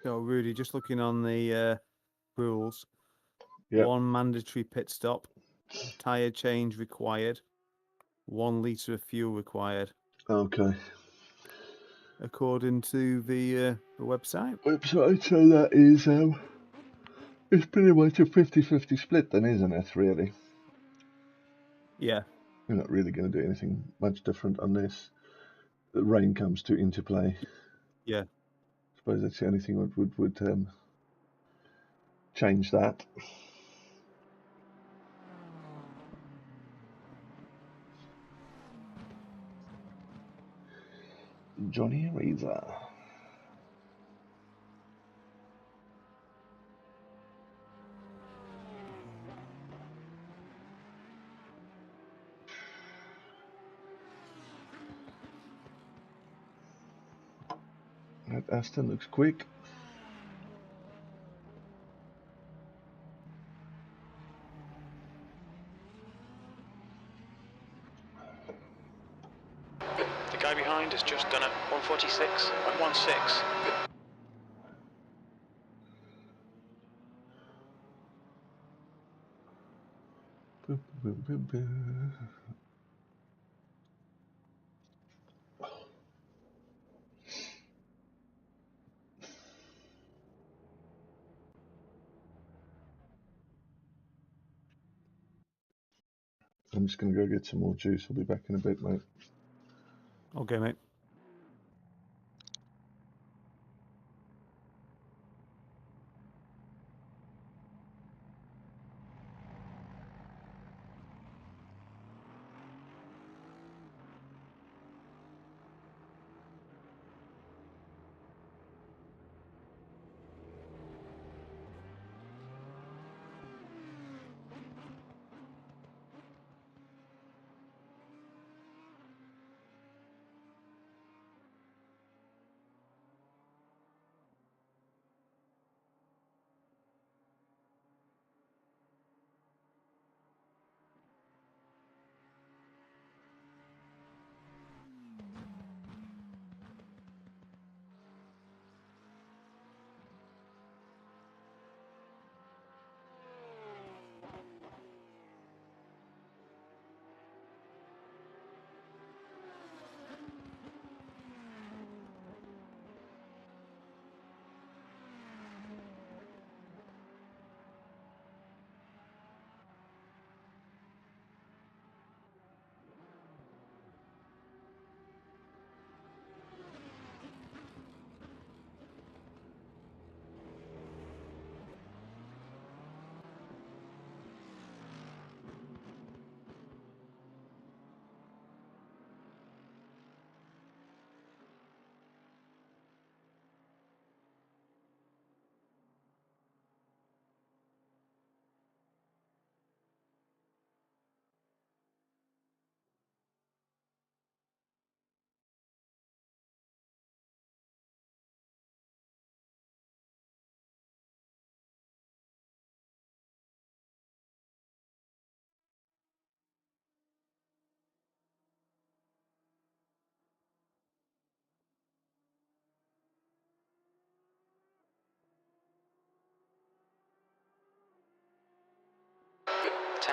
So, Rudy, just looking on the rules. Yep. 1 mandatory pit stop, tyre change required, 1 litre of fuel required, Okay. according to the website. So that is it's pretty much a 50-50 split then, isn't it, really? Yeah. We're not really going to do anything much different unless the rain comes into play. Yeah. I suppose that's the only thing would change that. Johnny Razor. That Aston looks quick. The guy behind has just done a 146.16. I'm just going to go get some more juice. I'll be back in a bit, mate. Okay, mate.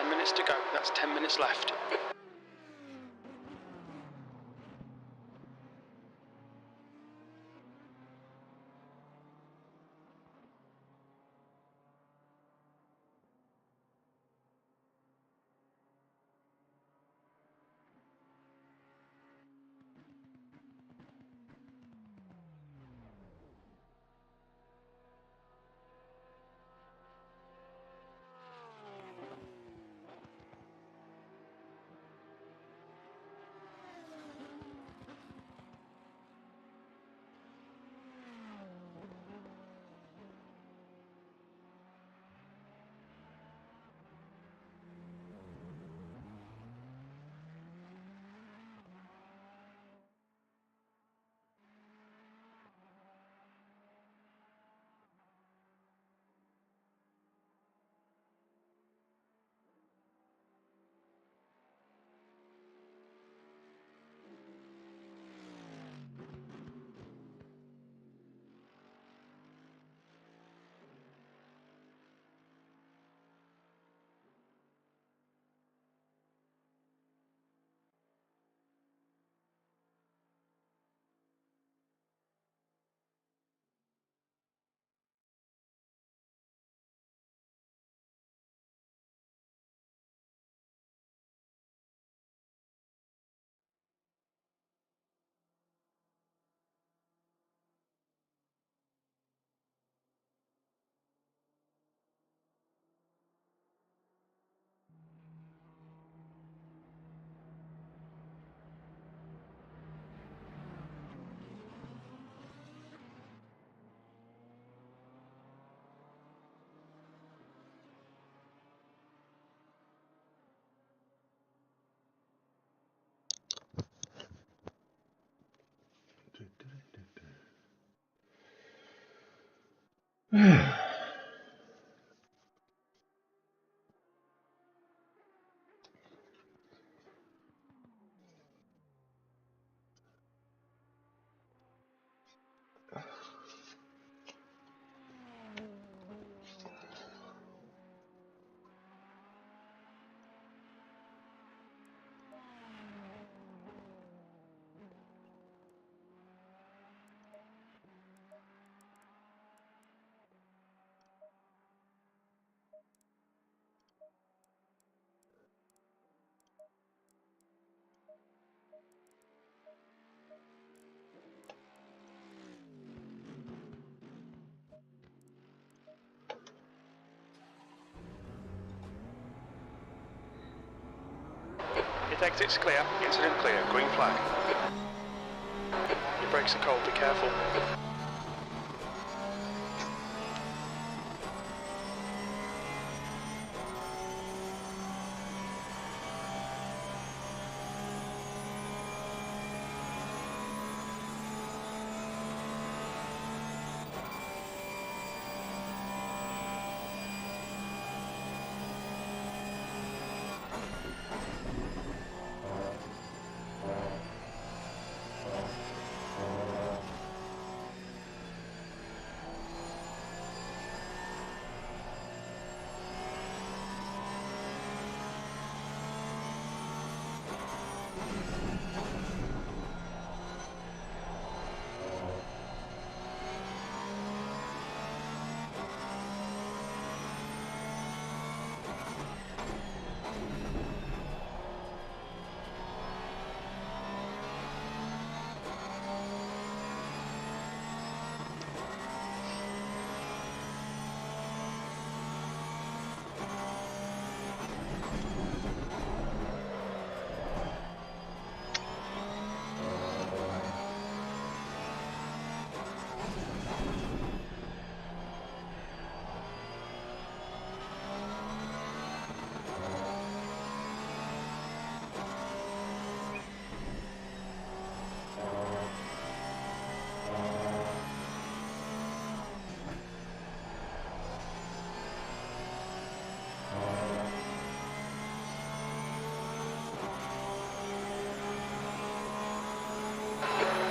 Minutes to go. That's 10 minutes left. His exit's clear, incident clear, green flag. Your brakes are cold, be careful.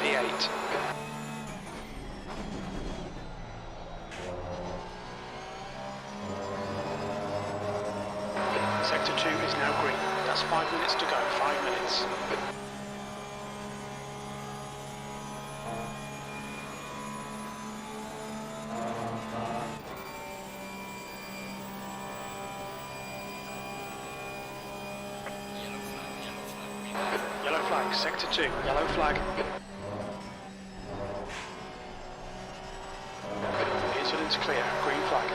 P8. Sector 2 is now green. That's 5 minutes to go, 5 minutes. Yellow flag, sector 2, yellow flag. The incident's clear, green flag.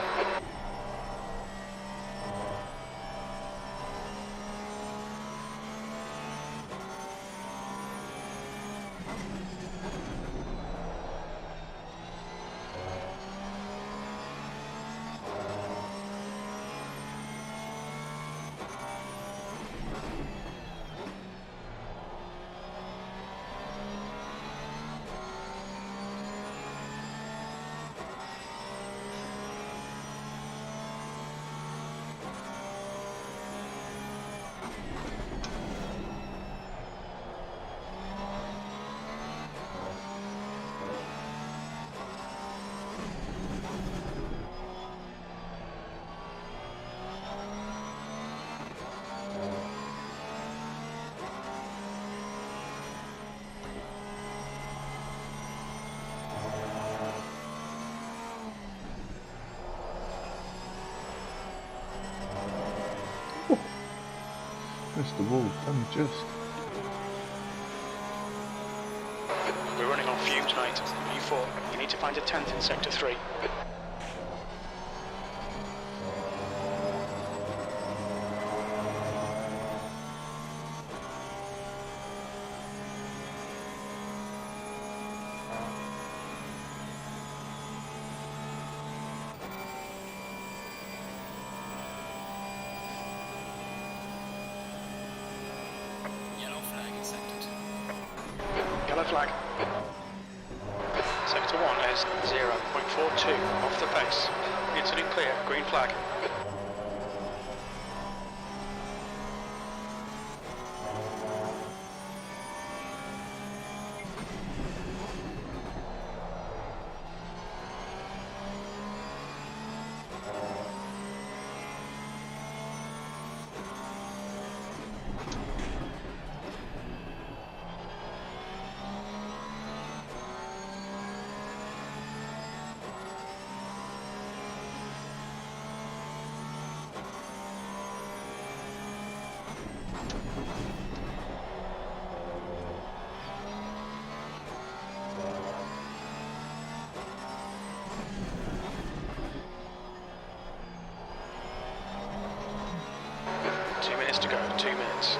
Missed the wall, done just. We're running on fumes, mate. U4, you need to find a tent in sector 3. Yellow flag. Sector 1 is 0.42 off the pace. Incident clear, green flag. To go, 2 minutes.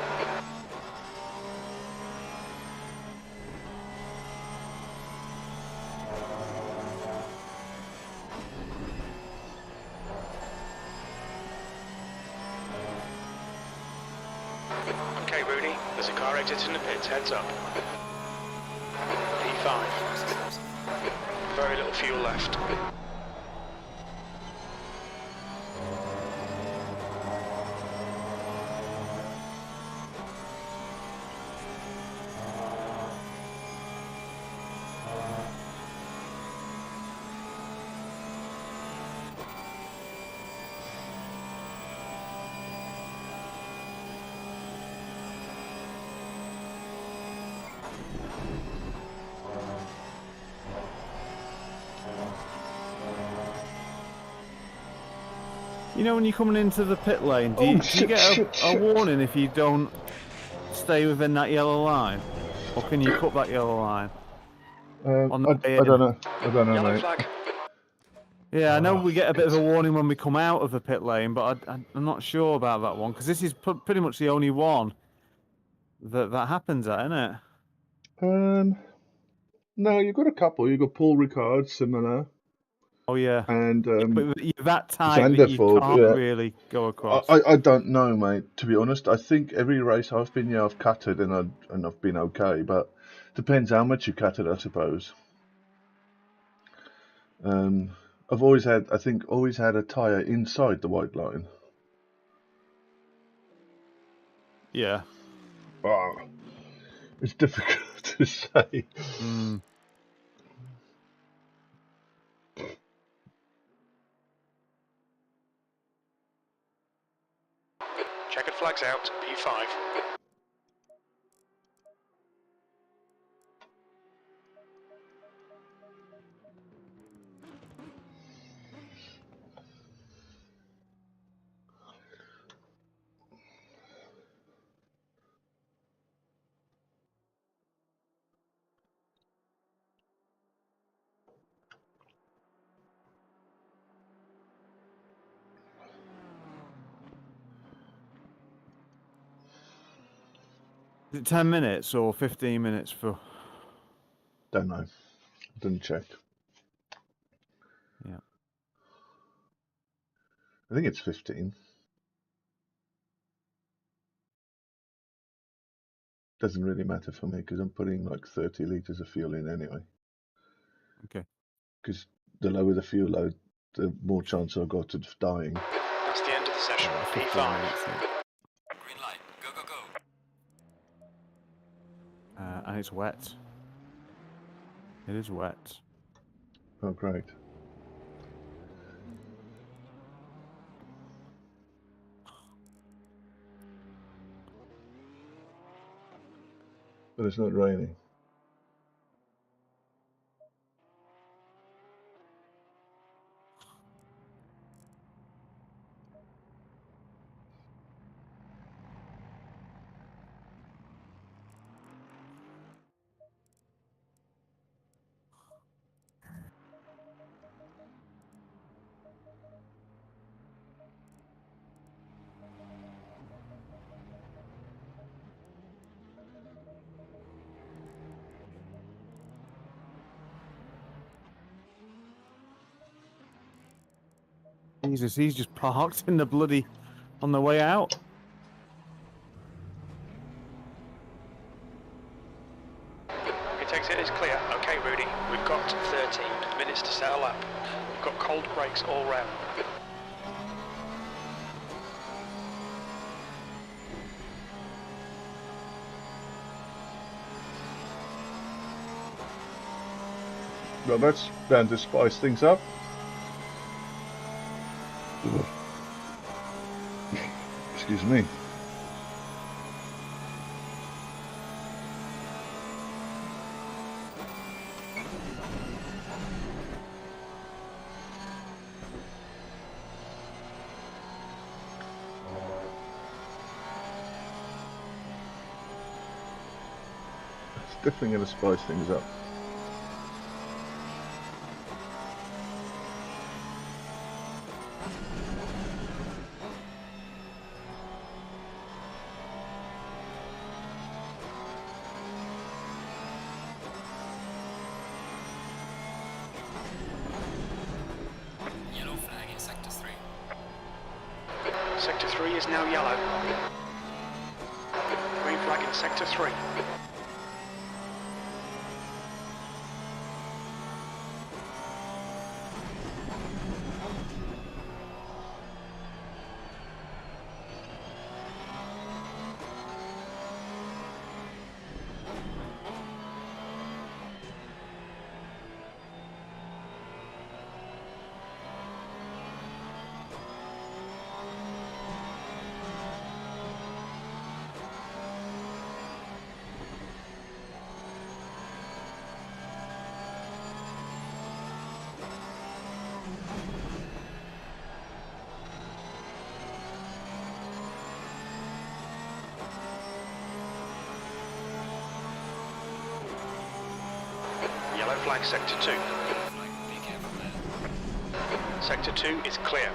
Okay, Rooney, there's a car exiting the pits, heads up. P5. Very little fuel left. You know when you're coming into the pit lane, do you get a warning if you don't stay within that yellow line? Or can you cut that yellow line? I don't know. I don't know, Yellow mate. flag. Yeah, I know we get a bit of a warning when we come out of the pit lane, but I'm not sure about that one, because this is pretty much the only one that happens at, isn't it? No, you've got a couple. You've got Paul Ricard, similar. Oh, yeah. And But you're that tight that you Zanderford, can't yeah. really go across. I don't know, mate. To be honest, I think every race I've been, yeah, I've cutted and I've been okay, but depends how much you cut it, I suppose. I've always had a tyre inside the white line. Yeah. Oh, it's difficult to say. Mm. Checkered flags out, P5. Is it 10 minutes or 15 minutes for... Don't know. Didn't check. Yeah. I think it's 15. Doesn't really matter for me because I'm putting like 30 litres of fuel in anyway. Okay. Because the lower the fuel load, the more chance I've got of dying. That's the end of the session, P5. Green light. Go, go, go. And it's wet. It is wet. Oh, great. But it's not raining. Jesus, he's just parked in the bloody... on the way out. It takes it is clear, okay. Okay, Rudy, we've got 13 minutes to settle up. We've got cold breaks all round. Well, that's bound to spice things up. Excuse me. It's definitely going to spice things up. Yellow flag in Sector 3. Sector 3 is now yellow. Green flag in Sector 3. Yellow flag Sector 2. Flag, be careful there. Sector 2 is clear.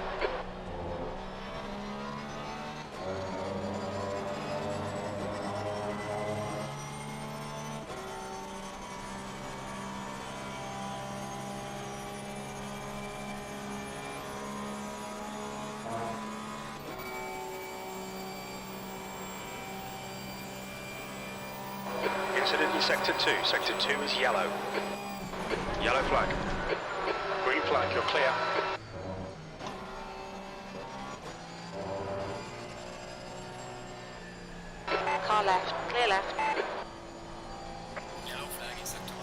Incident in Sector 2. Sector 2 is yellow. Yellow flag. Green flag, you're clear. Car left, clear left. Yellow flag in Sector 1.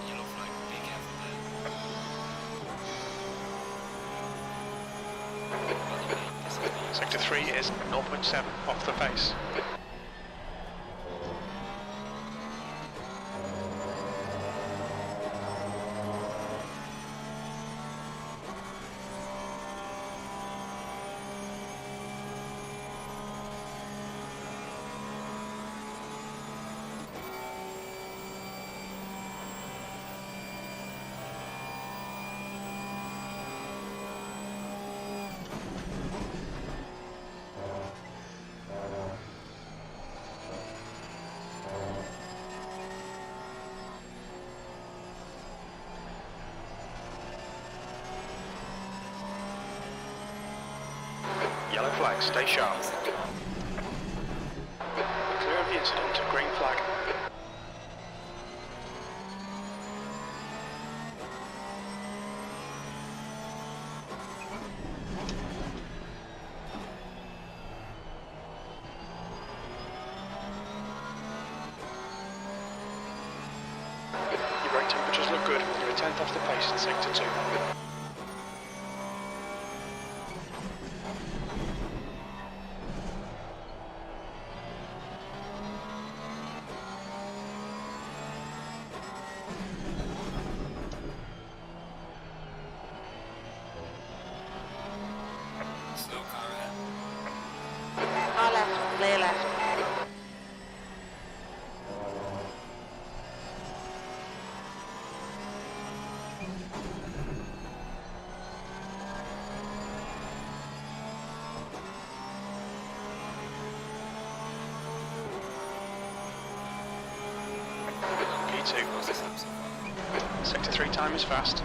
Yellow flag, be careful there. Sector 3 is 0.7 off the face. Yellow flag, stay sharp. Clear of the incident, green flag. Good. You're a tenth off the pace in sector 2. Slow car ahead. Car left, clear left. P2. Close this up so far. Sector 3 time is fast.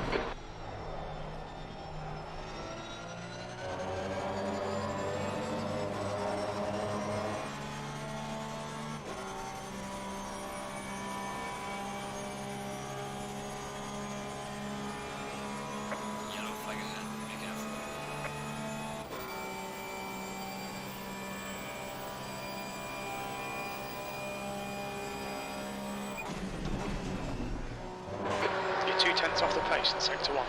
Yellow flag ahead. Be careful. You're 2 tenths off the pace in sector 1.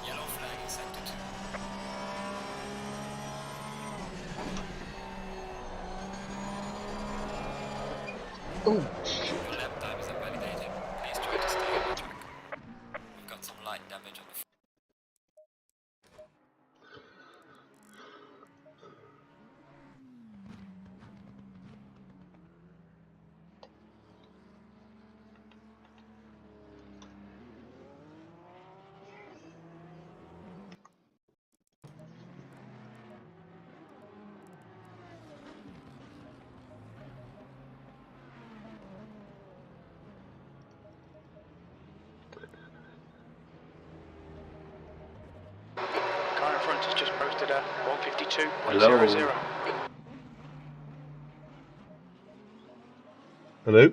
Yellow flag in sector 2. Oh, Your lap time is invalidated. Please try to stay on the track. We've got some light damage on the Car in front has just posted a 152.00. hello.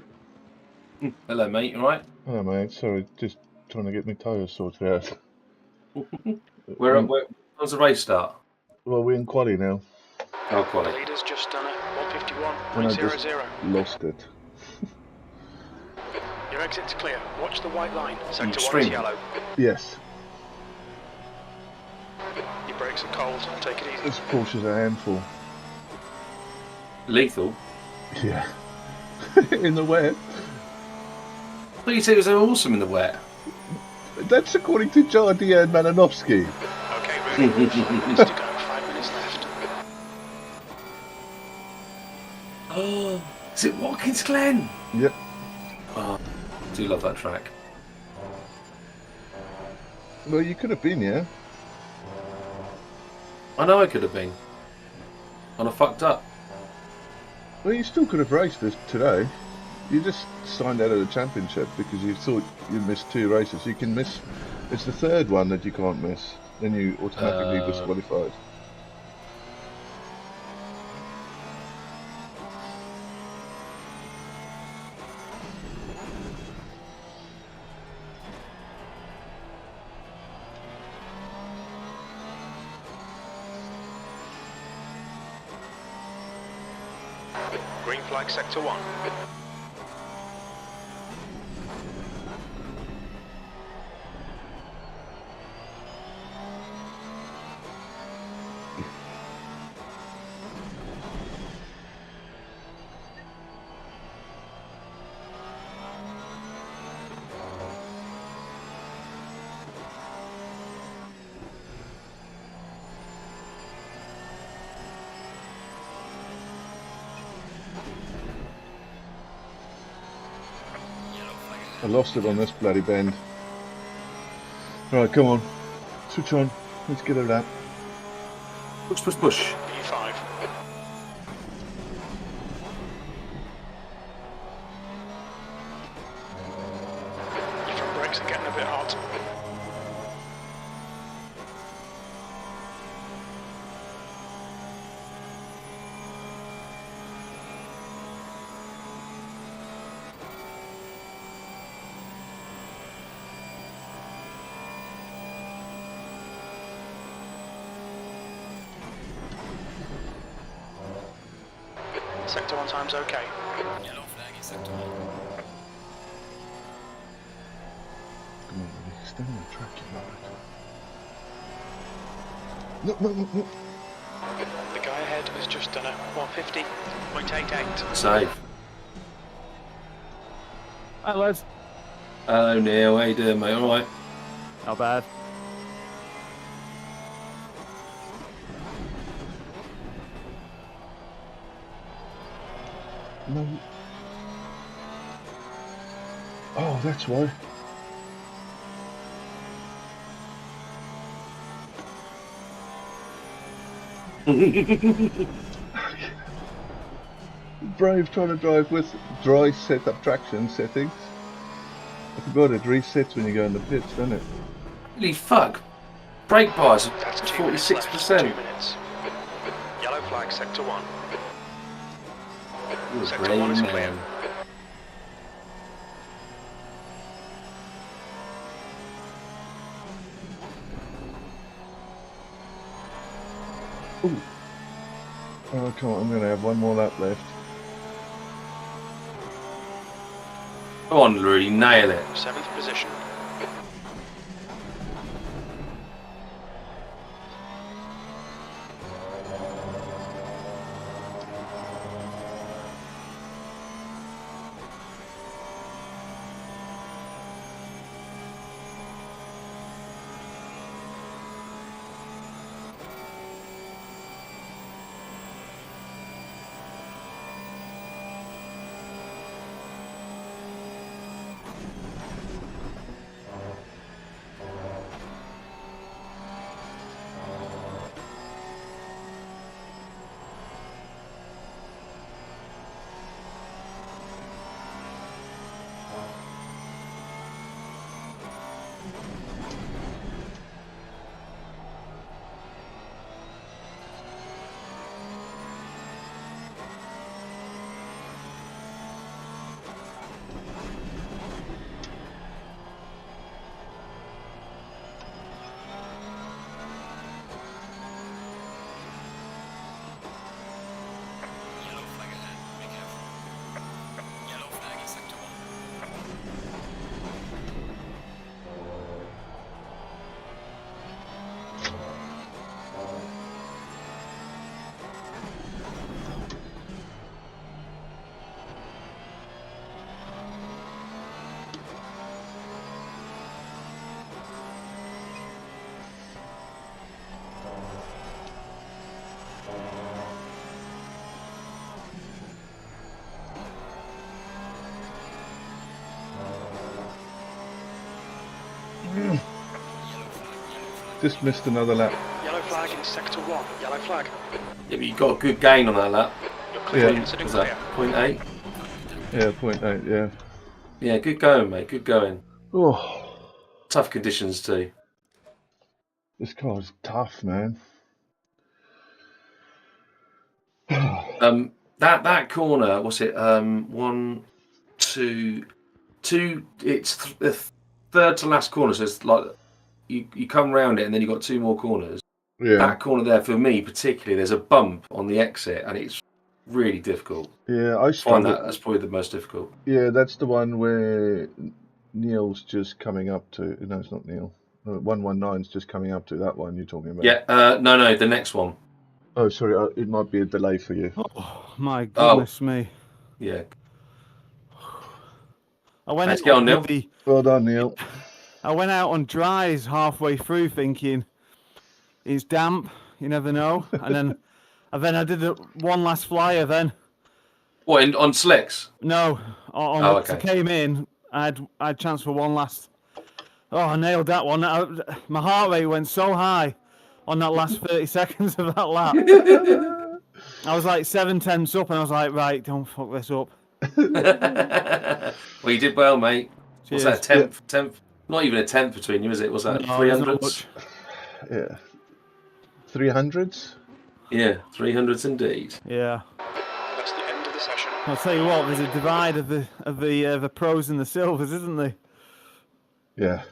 Hello, mate. You alright? Hello, mate. Sorry, just trying to get my tyres sorted out. Where does the race start? Well, we're in quali now, Oh, The quality. leader's just done a and I just 151.00. lost it. Your exit's clear. Watch the white line. Sector 1 is streaming? yellow. Yes, Your brakes are cold. Take it easy. this Porsche's a handful. Lethal? Yeah. In the wet. I thought you said it was so awesome in the wet. That's according to Jardia and Malinowski. Okay, really. 5 minutes to go. 5 minutes left. Oh, is it Watkins Glen? Yep. Oh, I do love that track. Well, you could have been, yeah. I know I could have been. And I fucked up. Well, you still could have raced this today. You just signed out of the championship because you thought you missed 2 races. You can miss. It's the 3rd one that you can't miss. Then you automatically disqualified. Green flag sector 1. I lost it on this bloody bend. Right, come on. Switch on. Let's get a lap. Push, push, push. P5. Your front brakes are getting a bit hot. Sector 1 time's okay. Yellow flag in sector 1. Come on, buddy. Stay on the track, you know. No. The guy ahead has just done a 150.88. Save. Hi, lads. Hello, Neil. How you doing, mate? All right. Not bad. No. Oh, that's why. Brave trying to drive with dry setup traction settings. I forgot it resets when you go in the pits, doesn't it? Holy fuck. Brake bars That's are 2 minutes left. 2 46%. minutes. Yellow flag, sector 1. You're a Sector brave 1 is man. clear. Ooh. Oh, come on, I'm going to have one more lap left. Come on, Rudy, nail it. 7th position. Yellow flag ahead. Be careful. Yellow flag in sector 1. Just missed another lap. Yellow flag in sector 1. Yellow flag. Yeah, but you got a good gain on that lap. You're clear. Yeah. Consider Was clear. that 0.8? Yeah, 0.8, yeah. Yeah, good going, mate. Good going. Oh, Tough conditions too. this car's tough, man. That corner, what's it? 1, 2, 2. It's the third to last corner. So it's like you come round it, and then you got 2 more corners. Yeah. That corner there, for me particularly, there's a bump on the exit, and it's really difficult. Yeah, I I find struggle. that's probably the most difficult. Yeah, that's the one where Neil's just coming up to. No, it's not Neil. 119's just coming up to that one you're talking about. Yeah, no, the next one. Oh, sorry, it might be a delay for you. Oh, my goodness me. Yeah. I went Let's out get on, Neil. bloody- Well done, Neil. I went out on dries halfway through thinking it's damp, you never know. And then I did one last flyer then. What, on slicks? No, on Oh, once I okay. came in I had a chance for one last. Oh, I nailed that one. My heart rate went so high on that last 30 seconds of that lap. I was like 7/10 up, and I was like, right, don't fuck this up. Well, you did well, mate. Cheers. What's that, 10th? Not even a 10th between you, is it? Was that No, there's 300s? not much. Yeah. 300s? Yeah, 300s indeed. Yeah. That's the end of the session. I'll tell you what, there's a divide of the pros and the silvers, isn't there? Yeah.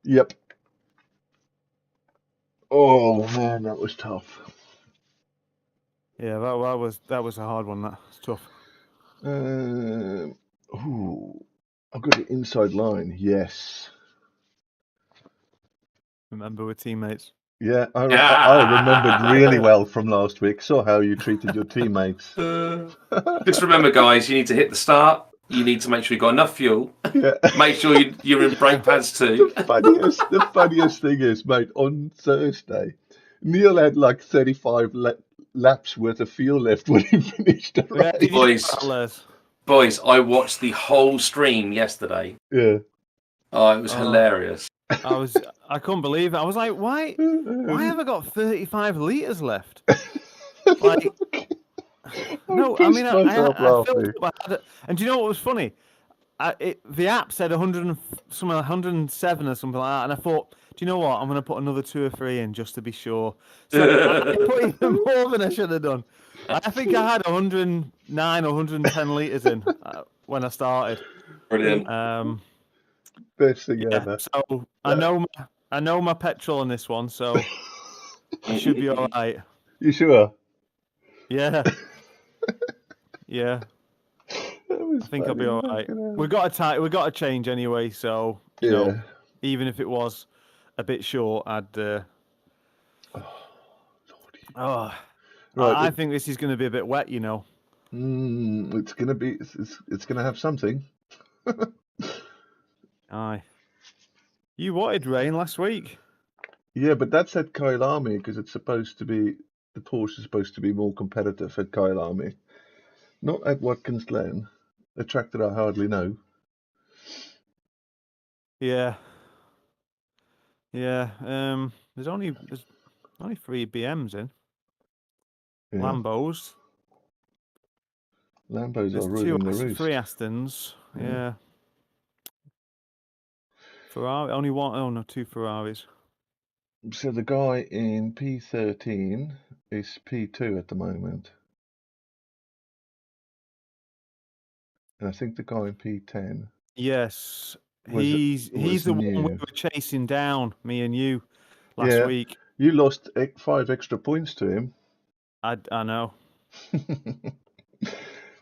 Yep. Oh man, that was tough. Yeah, that was a hard one. That's tough. Ooh, I've got the inside line. Yes. Remember, we're teammates. Yeah, I remembered really well from last week. Saw how you treated your teammates. Just remember, guys, you need to hit the start. You need to make sure you've got enough fuel. Yeah. Make sure you're in brake pads too. The funniest thing is, mate, on Thursday, Neil had like 35 laps worth of fuel left when he finished the Yeah, race. did you do that, Boys, I watched the whole stream yesterday. Yeah. Oh, it was hilarious. I couldn't believe it. I was like, why have I got 35 litres left? Like, no, I mean, I filled up, and do you know what was funny? The app said 107 or something like that, and I thought, do you know what? I'm going to put another 2 or 3 in just to be sure. So I put even more than I should have done. I think I had 109 or 110 litres in when I started. Brilliant. Best thing ever. So I know my petrol on this one, so I should be all right. You sure? Yeah. Yeah. I think I'll be all right. We got to change anyway, so you know, even if it was a bit short, I'd. Right, I think this is going to be a bit wet, you know. It's going to be. It's going to have something. Aye. You wanted rain last week. Yeah, but that's at Kyalami because it's supposed to be the Porsche is supposed to be more competitive at Kyalami, not at Watkins Glen, a track that I hardly know. Yeah. Yeah. There's only 3 BMs in. Yeah. Lambos. Lambos There's are ruling the roost. 3 Astons. Yeah. Ferrari only one. Oh no, 2 Ferraris. So the guy in P13 is P2 at the moment, and I think the guy in P10. Yes, he's the one we were chasing down, me and you, last week. You lost 5 extra points to him. I know.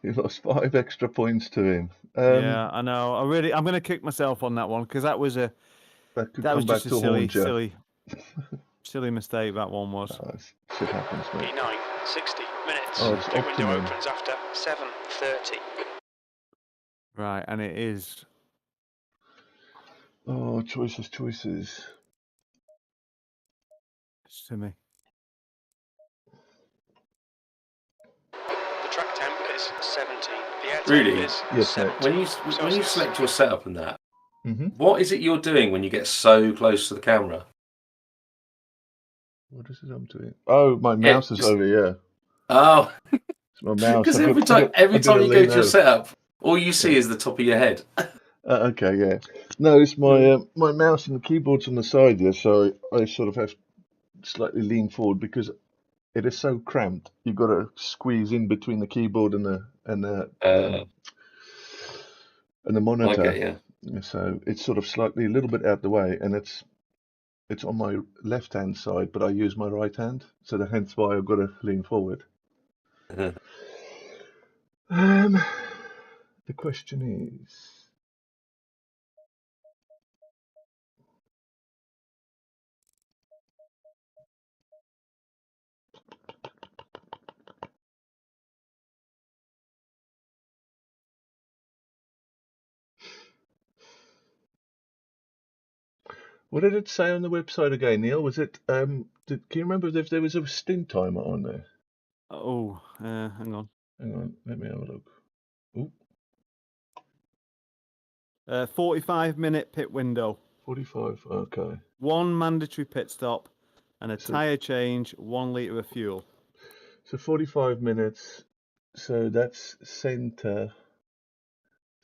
You lost 5 extra points to him. Yeah, I know. I'm going to kick myself on that one because that was just a silly mistake. That one was. Oh, shit happens, mate. P9, 60 minutes. Oh, it's The window optimum. opens after 7:30. Right, and it is. Oh, choices. It's to me. The track temp is 17. The air temp Really? is Yes, 17. When you select your setup and that, Mm-hmm. what is it you're doing when you get so close to the camera? What is it I'm doing? Oh, my mouse is over here. Oh, It's my mouse. because every time you go to your setup, all you see is the top of your head. Okay, yeah. No, it's my my mouse and the keyboard's on the side here, so I sort of have to slightly lean forward because it is so cramped. You've got to squeeze in between the keyboard and the monitor. Okay, yeah. So it's sort of slightly a little bit out the way, and it's on my left-hand side, but I use my right hand, so hence why I've got to lean forward. The question is, what did it say on the website again, Neil? Was it can you remember if there was a stint timer on there? Oh, hang on. Hang on, let me have a look. Ooh, 45-minute pit window. 45. Okay. 1 mandatory pit stop and a So- tyre change, 1 litre of fuel. So 45 minutes. So that's center.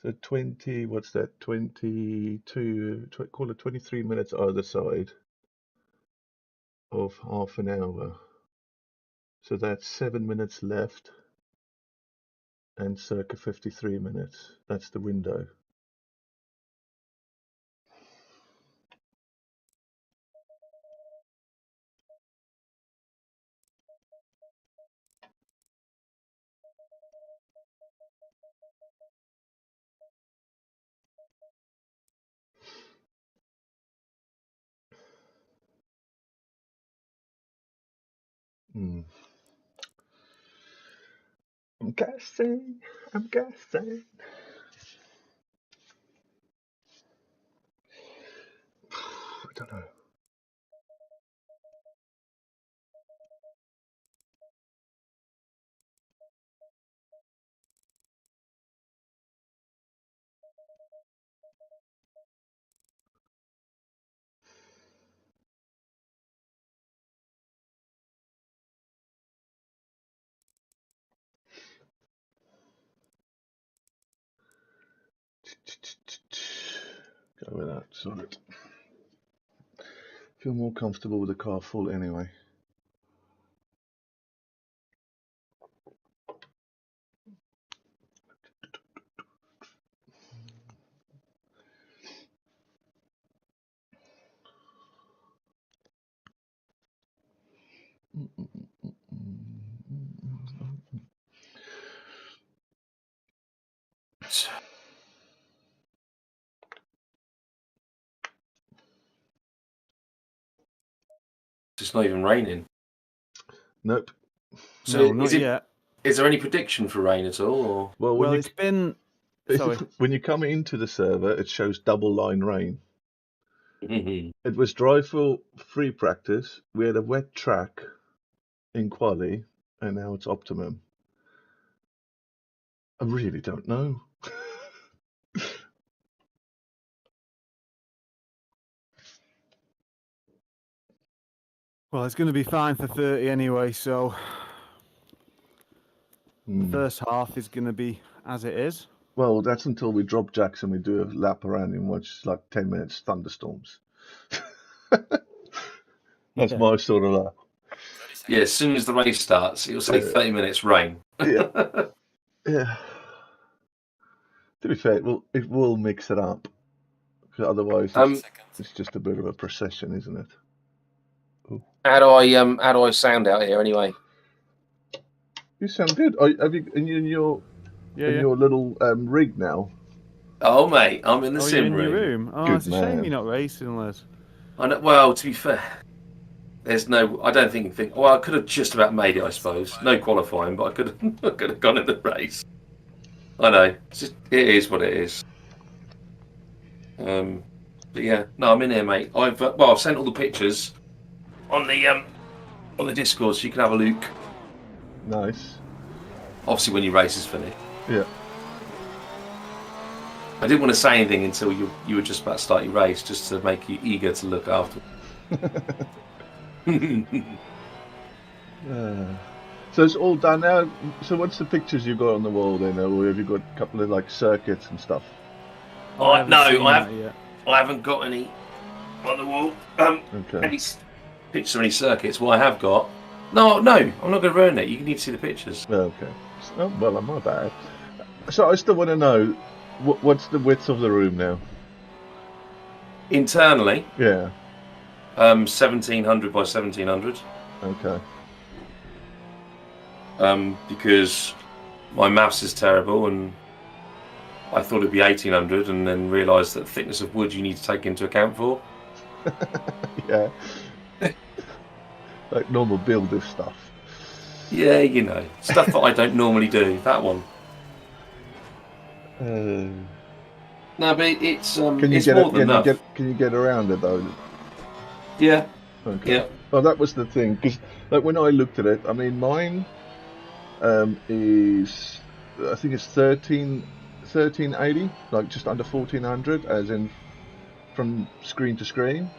So 20, what's that? 22, call it 23 minutes either side of half an hour. So that's 7 minutes left and circa 53 minutes. That's the window. Hmm. I'm guessing. I'm guessing. I don't know. Go with that. Sort it. Feel more comfortable with the car full anyway. It's not even raining. Nope. So No, not is it? yet. Is there any prediction for rain at all? Or? Well, Well, it's been... Sorry. when you come into the server, it shows double line rain. Mhm. It was dry for free practice. We had a wet track in quali, and now it's optimum. I really don't know. Well, it's going to be fine for 30 anyway, so the first half is going to be as it is. Well, that's until we drop jacks and we do a lap around in watch like 10 minutes thunderstorms. That's my sort of lap. 30 seconds. Yeah, as soon as the race starts, it'll say 30 minutes rain. Yeah. Yeah. To be fair, it will mix it up. 'Cause otherwise, 30 seconds. it's just a bit of a procession, isn't it? Ooh. How do I sound out here anyway? You sound good. Have you in your Yeah. little rig now? Oh mate, I'm in the Oh, sim you're in your room. room? Oh, Good it's a shame man. you're not racing, Liz. I know, well, to be fair, there's no. I don't think. Well, I could have just about made it, I suppose. No qualifying, but I could have gone in the race. I know. It's just, it is what it is. But yeah, no, I'm in here, mate. I've sent all the pictures on the Discord, so you can have a look. Nice. Obviously, when your race is finished. Yeah. I didn't want to say anything until you were just about to start your race, just to make you eager to look after. So it's all done now. So what's the pictures you got on the wall then, or have you got a couple of like circuits and stuff? I haven't got any on the wall. Okay. Any pictures of any circuits? Well, I have got. No, I'm not going to ruin it. You need to see the pictures. Okay. Oh, well, I'm not bad. So I still want to know what's the width of the room now? Internally, Yeah. 1700 by 1700. Okay. Because my maths is terrible, and I thought it'd be 1800, and then realised that the thickness of wood you need to take into account for. Yeah. Like normal builder stuff. Yeah, you know, stuff that I don't normally do. That one. No, but it's Can you it's get more it? than enough. Can you get around it though? Yeah. Okay. Yeah. Well, that was the thing, because like when I looked at it, I mean, mine is I think it's 1380, like just under 1400, as in from screen to screen.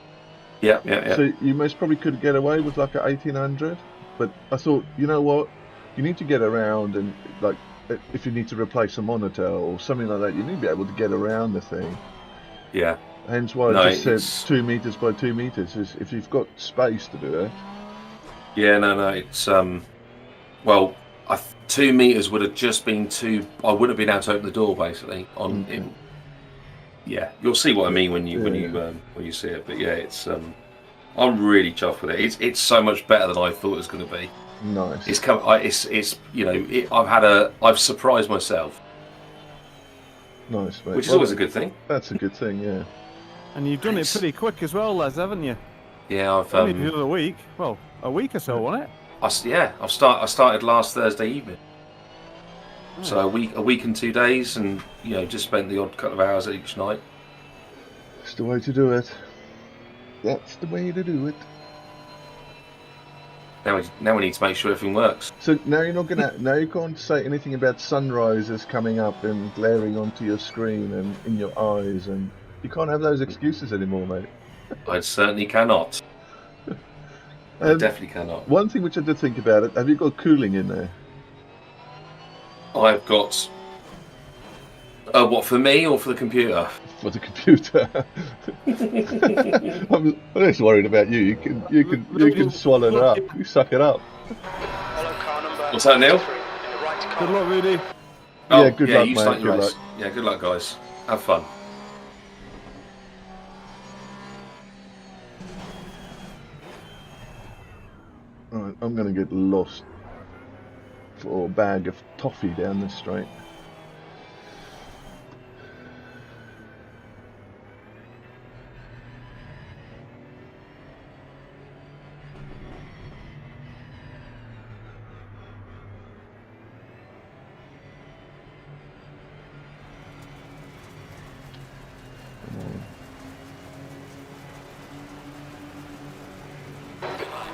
Yeah. So you most probably could get away with like a 1800, but I thought, you know what, you need to get around, and like if you need to replace a monitor or something like that, you need to be able to get around the thing. Yeah. Hence why I just said 2 meters by 2 meters. Is if you've got space to do it. Yeah, no, it's well, 2 meters would have just been too. I wouldn't have been able to open the door basically. Yeah, you'll see what I mean when you see it. But yeah, it's I'm really chuffed with it. It's so much better than I thought it was going to be. Nice. It's you know I've surprised myself. Nice, mate. Which is always a good thing. That's a good thing, yeah. And you've done it pretty quick as well, Les, haven't you? Yeah, I've only the other week. Well, a week or so, wasn't it? I started last Thursday evening. Oh. So a week and 2 days, and just spent the odd couple of hours each night. That's the way to do it. That's the way to do it. Now we need to make sure everything works. So now now you can't say anything about sunrises coming up and glaring onto your screen and in your eyes, and you can't have those excuses anymore, mate. I certainly cannot. I definitely cannot. One thing which I did think about it, have you got cooling in there? I've got. What, for me or for the computer? For the computer. I'm just worried about you. You can swallow it up. You suck it up. What's that, Neil? Good luck, Rudy. Yeah, good luck, you mate. start your Good race. luck. Yeah, good luck, guys. Have fun. Alright, I'm going to get lost for a bag of toffee down this straight.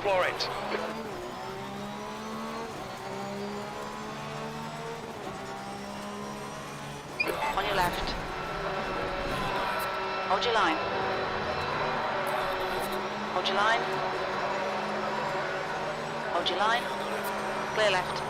Floor it. On your left. Hold your line. Hold your line. Hold your line. Clear left.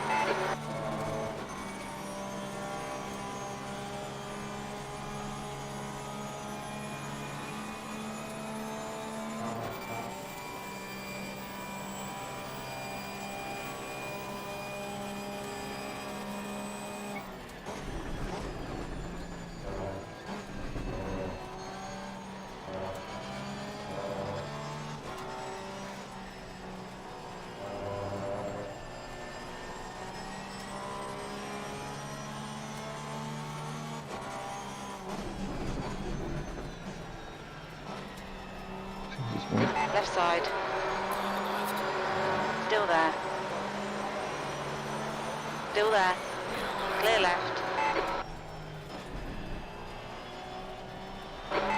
Left side. Still there. Still there. Clear left.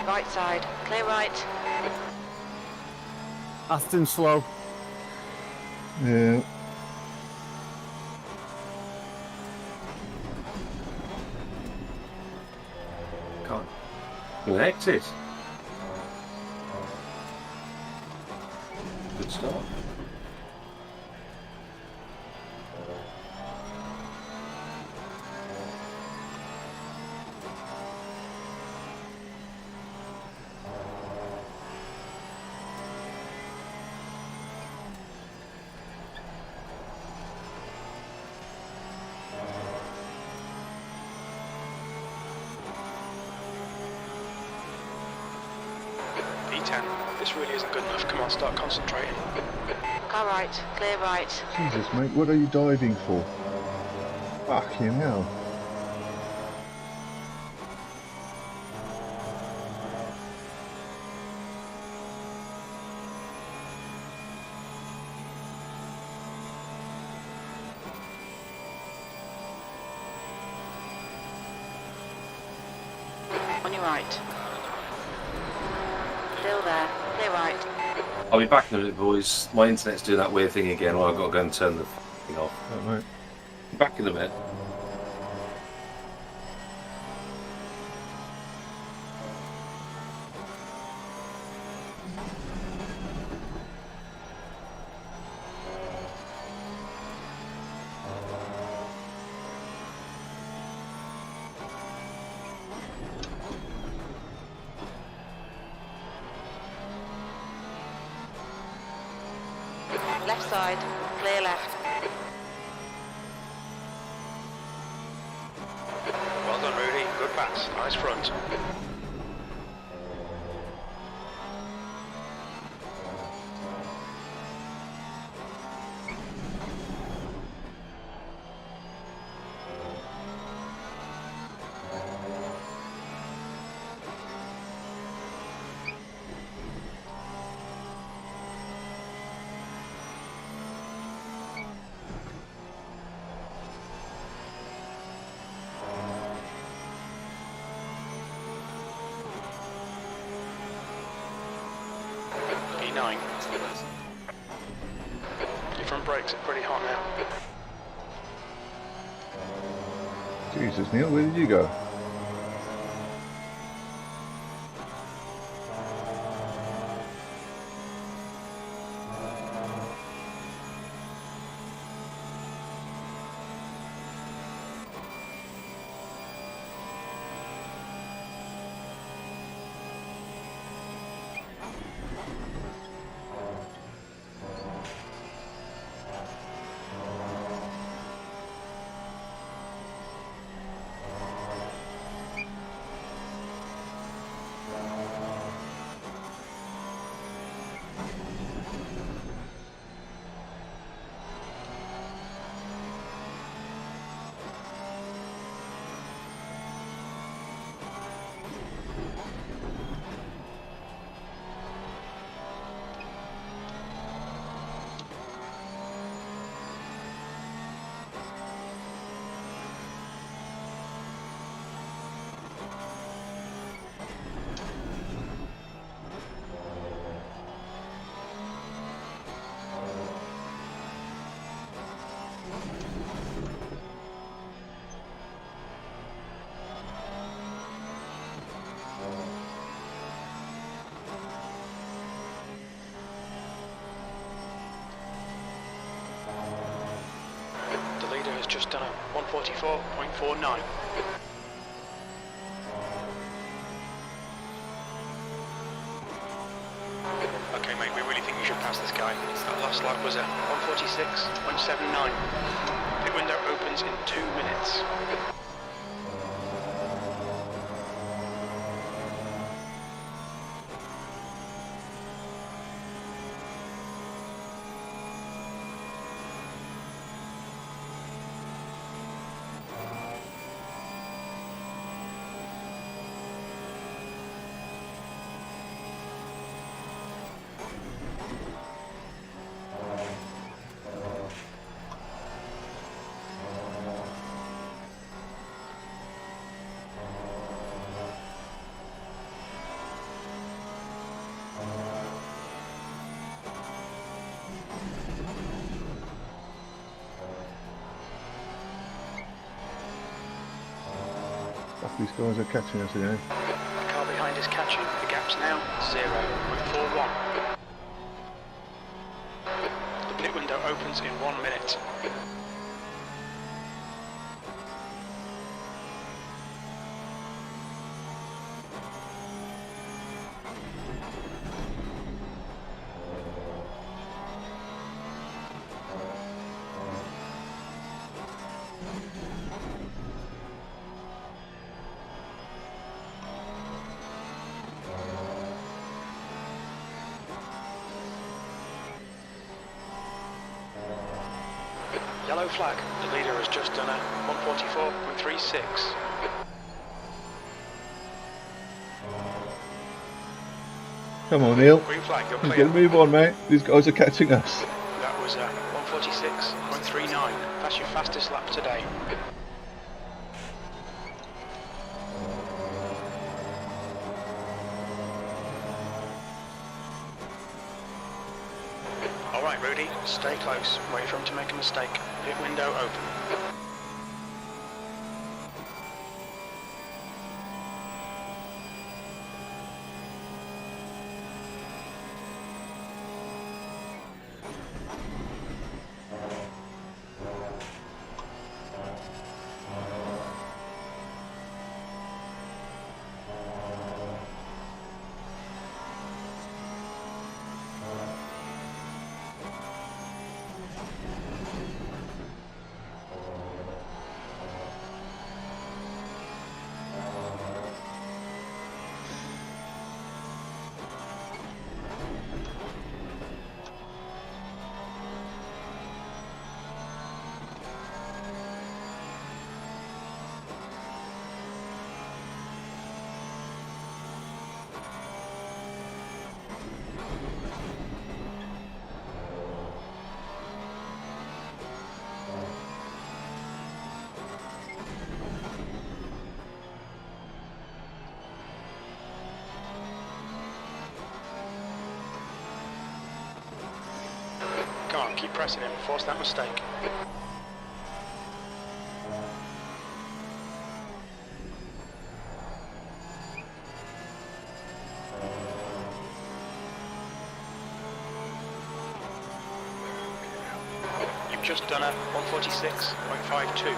Right side. Clear right. Aston slow. Yeah. Can't connect it. Good start. P10, this really isn't good enough. Come on, start concentrating. Car right. Clear right. Jesus, mate, what are you diving for? Fucking hell. On your right. Still there. Clear right. I'll be back in a minute, boys. My internet's doing that weird thing again. Well, I've got to go and turn the thing off. Right, mate. Back in a minute. left side, clear left. Well done, Rudy. Good pass. Nice front. P9. Your front brakes are pretty hot now. Jesus, Neil, where did you go? Just done a 144.49. Okay, mate, we really think you should pass this guy. That last lap was a 146.79. Pit window opens in 2 minutes. These guys are catching us again. The car behind is catching. The gap's now 0.41. The pit window opens in 1 minute. Yellow flag. The leader has just done a 144.36. Come on, Neil. Green flag, you're He's clear. going to move on, mate. These guys are catching us. That was a 146.39. That's your fastest lap today. Alright, Rudy, stay close. Wait for him to make a mistake. Pit window open. Keep pressing him, force that mistake. You've just done a 146.52.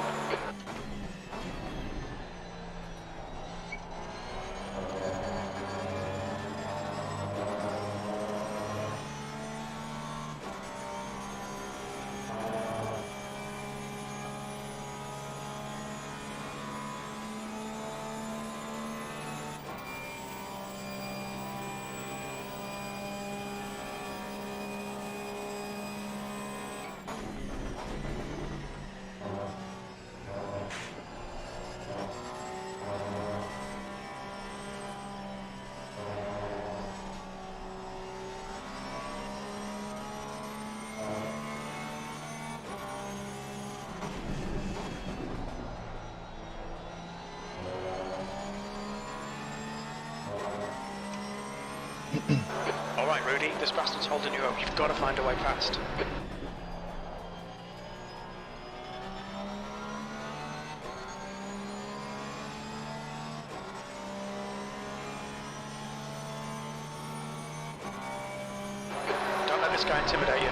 Alright Rudy, this bastard's holding you up. You've got to find a way past. Don't let this guy intimidate you.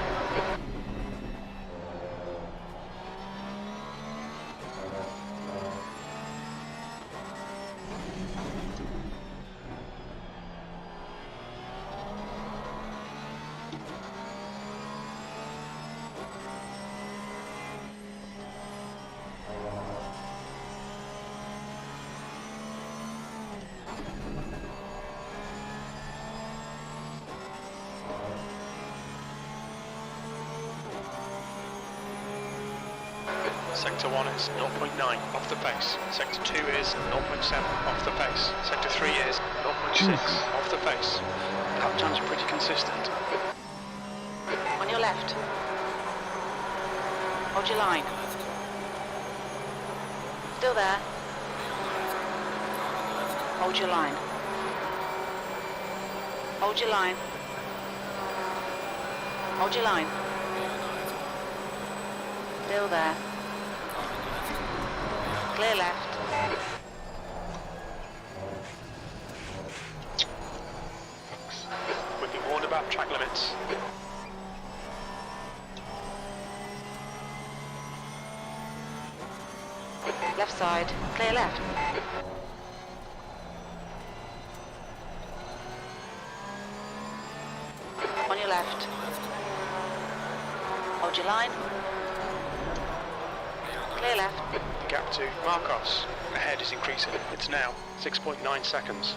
Sector 1 is 0.9 off the pace. Sector 2 is 0.7 off the pace. Sector 3 is 0.6 off the pace. Lap times are pretty consistent. On your left. Hold your line. Still there. Hold your line. Hold your line. Hold your line. Still there. Clear left. We've been warned about track limits. Left side. Clear left. On your left. Hold your line. Clear left. The gap to Marcos ahead is increasing. It's now 6.9 seconds.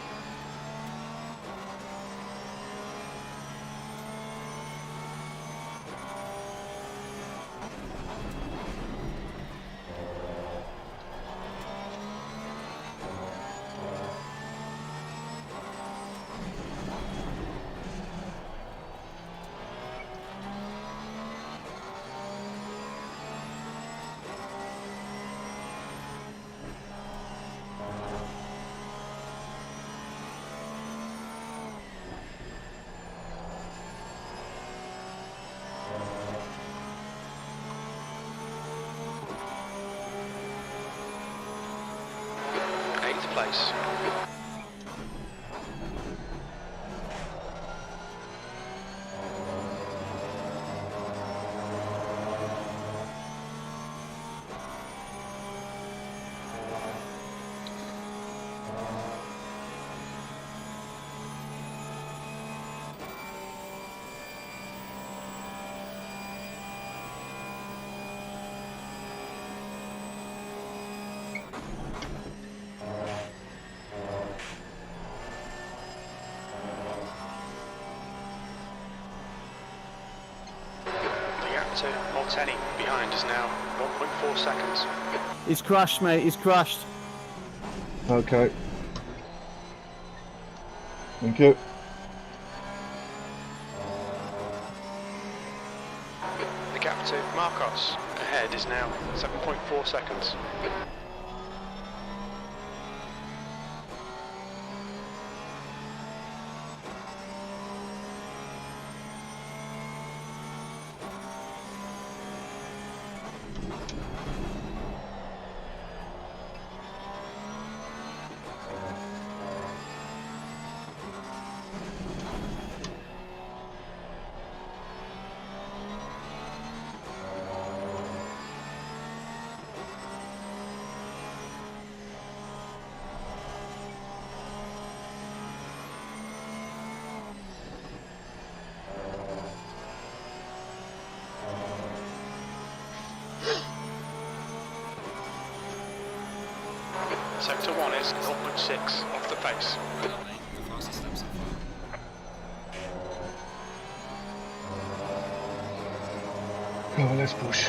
Place. To Molteni behind is now 1.4 seconds. He's crashed, mate. He's crashed. Okay. Thank you. The gap to Marcos ahead is now 7.4 seconds. Sector 1 is 0.6 off the pace. Well done, mate. The fastest lap so far. Oh, let's push.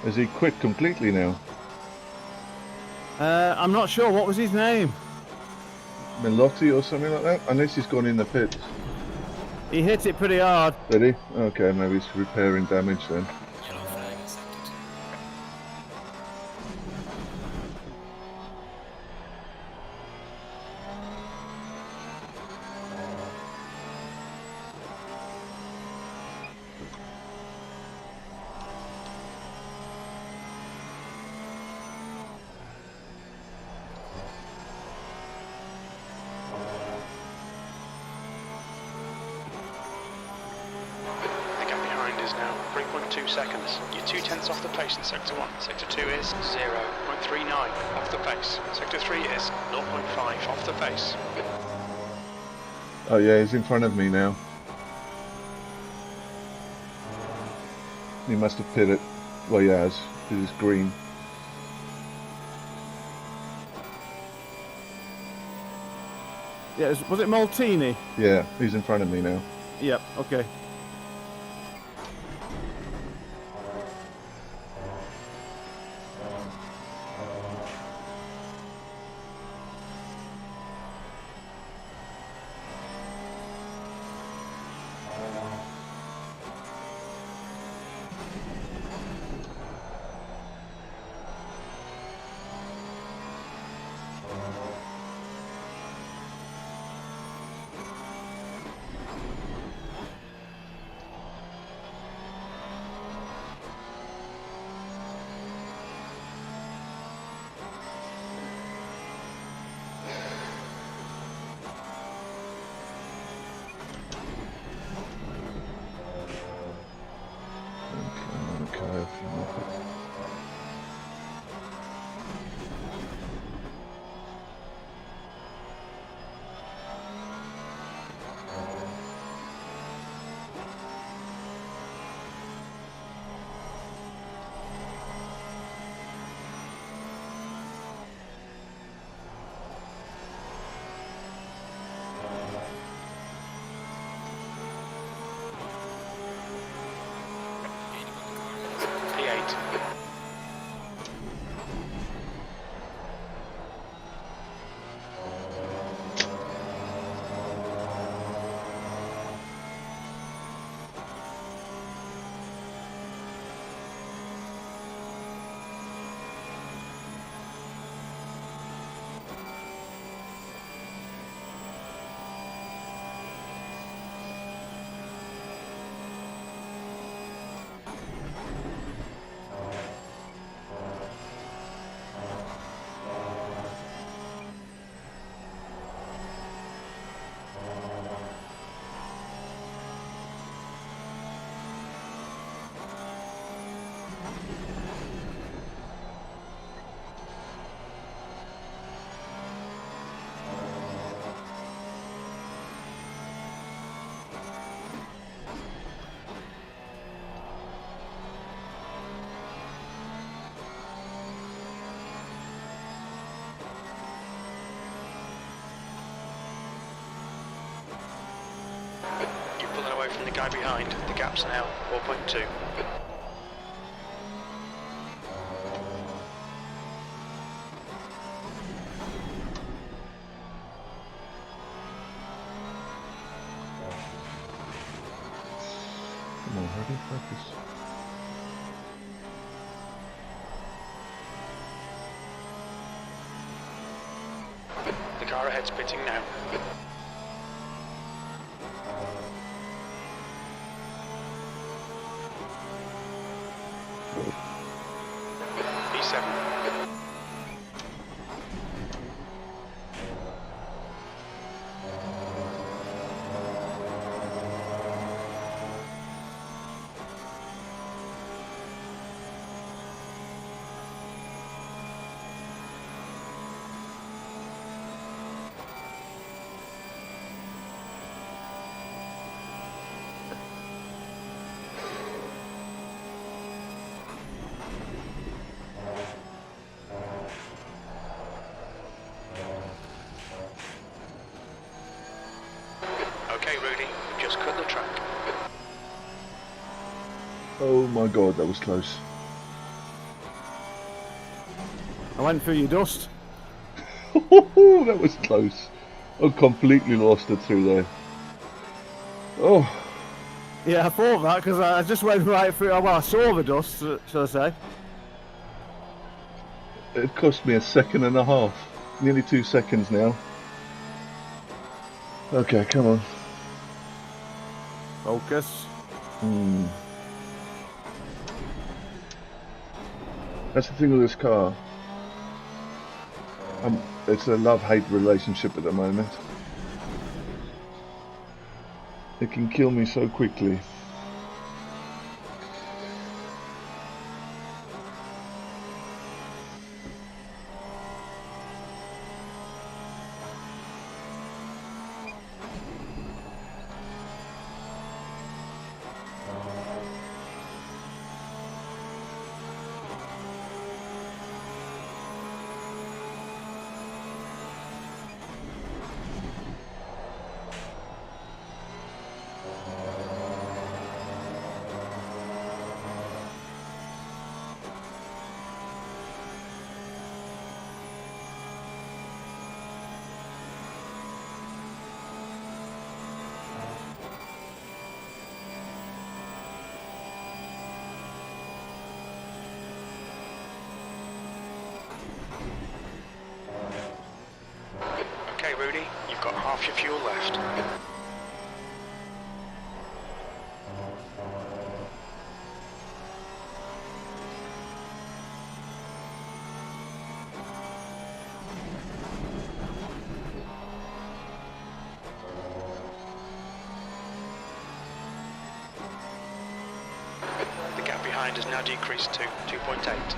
Has he quit completely now? I'm not sure. What was his name? Melotti or something like that? Unless he's gone in the pits. He hit it pretty hard. Did he? Okay, maybe he's repairing damage then. Yellow flag in sector 2. The gap behind is now 3.2 seconds. You're 2/10 off the pace in Sector 1. Sector 2 is 0.39 off the pace. Sector 3 is 0.5 off the pace. Oh yeah, he's in front of me now. He must have pitted. Well, he has. Because it's green. Yeah, was it Maltini? Yeah, he's in front of me now. Yep. Okay. Okay. P8. You're pulling away from the guy behind. The gap's now 4.2. Come on, ready? Focus. The car ahead's pitting now. B7. Okay, Rudy, you've just cut the track. Oh my god, that was close. I went through your dust. That was close. I completely lost it through there. Oh, Yeah, I thought that because I just went right through. Well, I saw the dust, shall I say? it cost me a second and a half. Nearly 2 seconds now. Okay, come on. Focus. That's the thing with this car. It's a love-hate relationship at the moment. It can kill me so quickly. Okay, Rudy, you've got half your fuel left. The gap behind has now decreased to 2.8.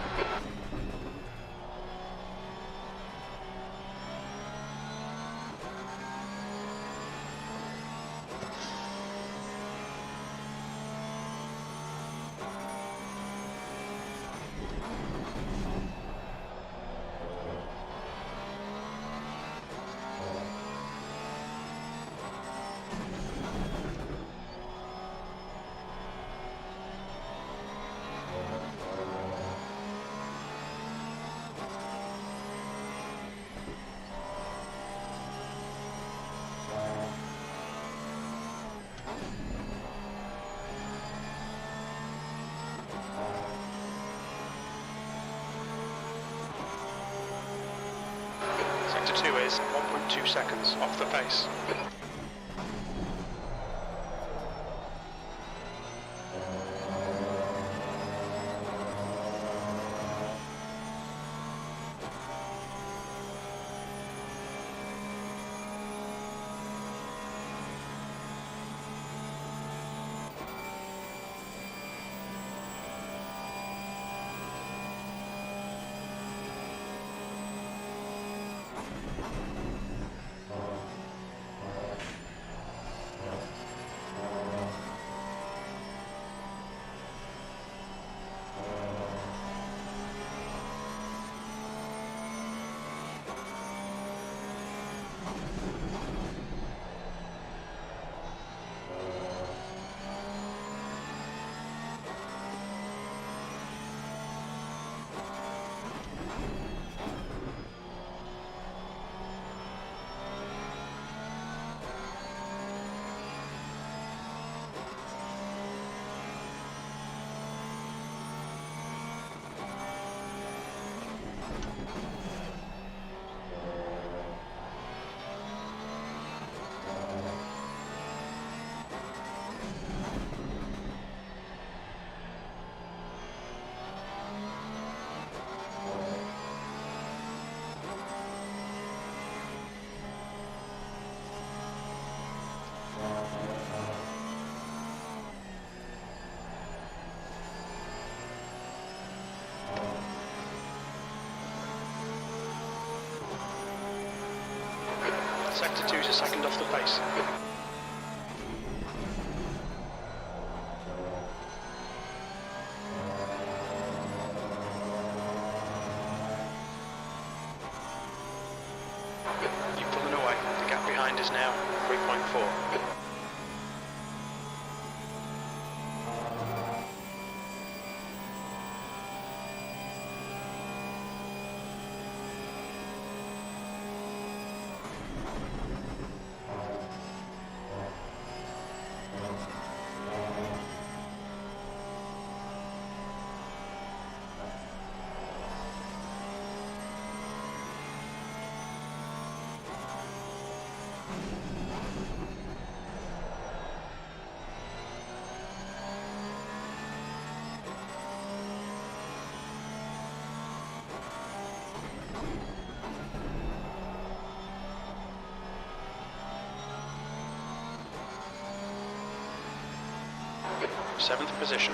Sector 2 is 1.2 seconds off the pace. Sector 2's a second off the pace. You're pulling away. The gap behind is now 3.4. Seventh position.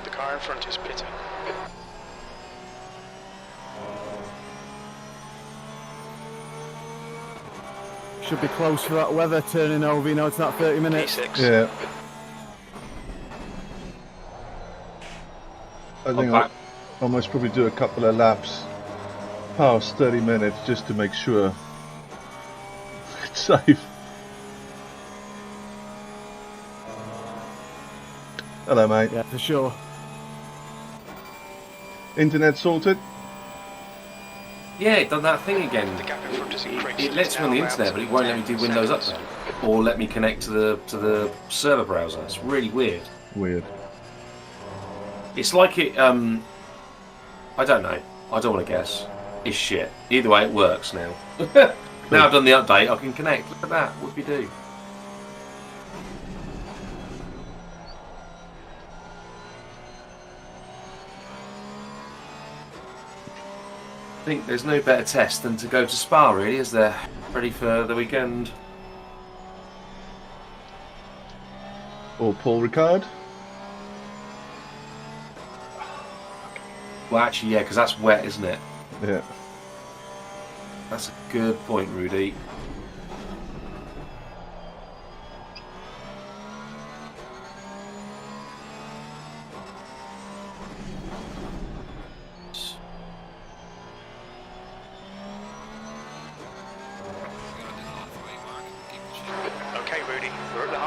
The car in front is pitting. Should be close for that weather turning over, you know, it's not 30 minutes. P6. Yeah. I think I must probably do a couple of laps past 30 minutes just to make sure it's safe. Hello, mate. Yeah, for sure. Internet sorted? Yeah, it done that thing again. The gap in front is increased. It lets me on the internet, but it won't let me do Windows Update or let me connect to the server browser. It's really weird. Weird. It's like it. I don't know. I don't want to guess. It's shit. Either way, it works now. Now I've done the update, I can connect. Look at that. What do we do? I think there's no better test than to go to Spa, really, is there? Ready for the weekend. Or Paul Ricard? Well, actually, yeah, because that's wet, isn't it? Yeah. That's a good point, Rudy.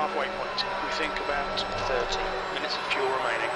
halfway point. We think about 30 minutes of fuel remaining.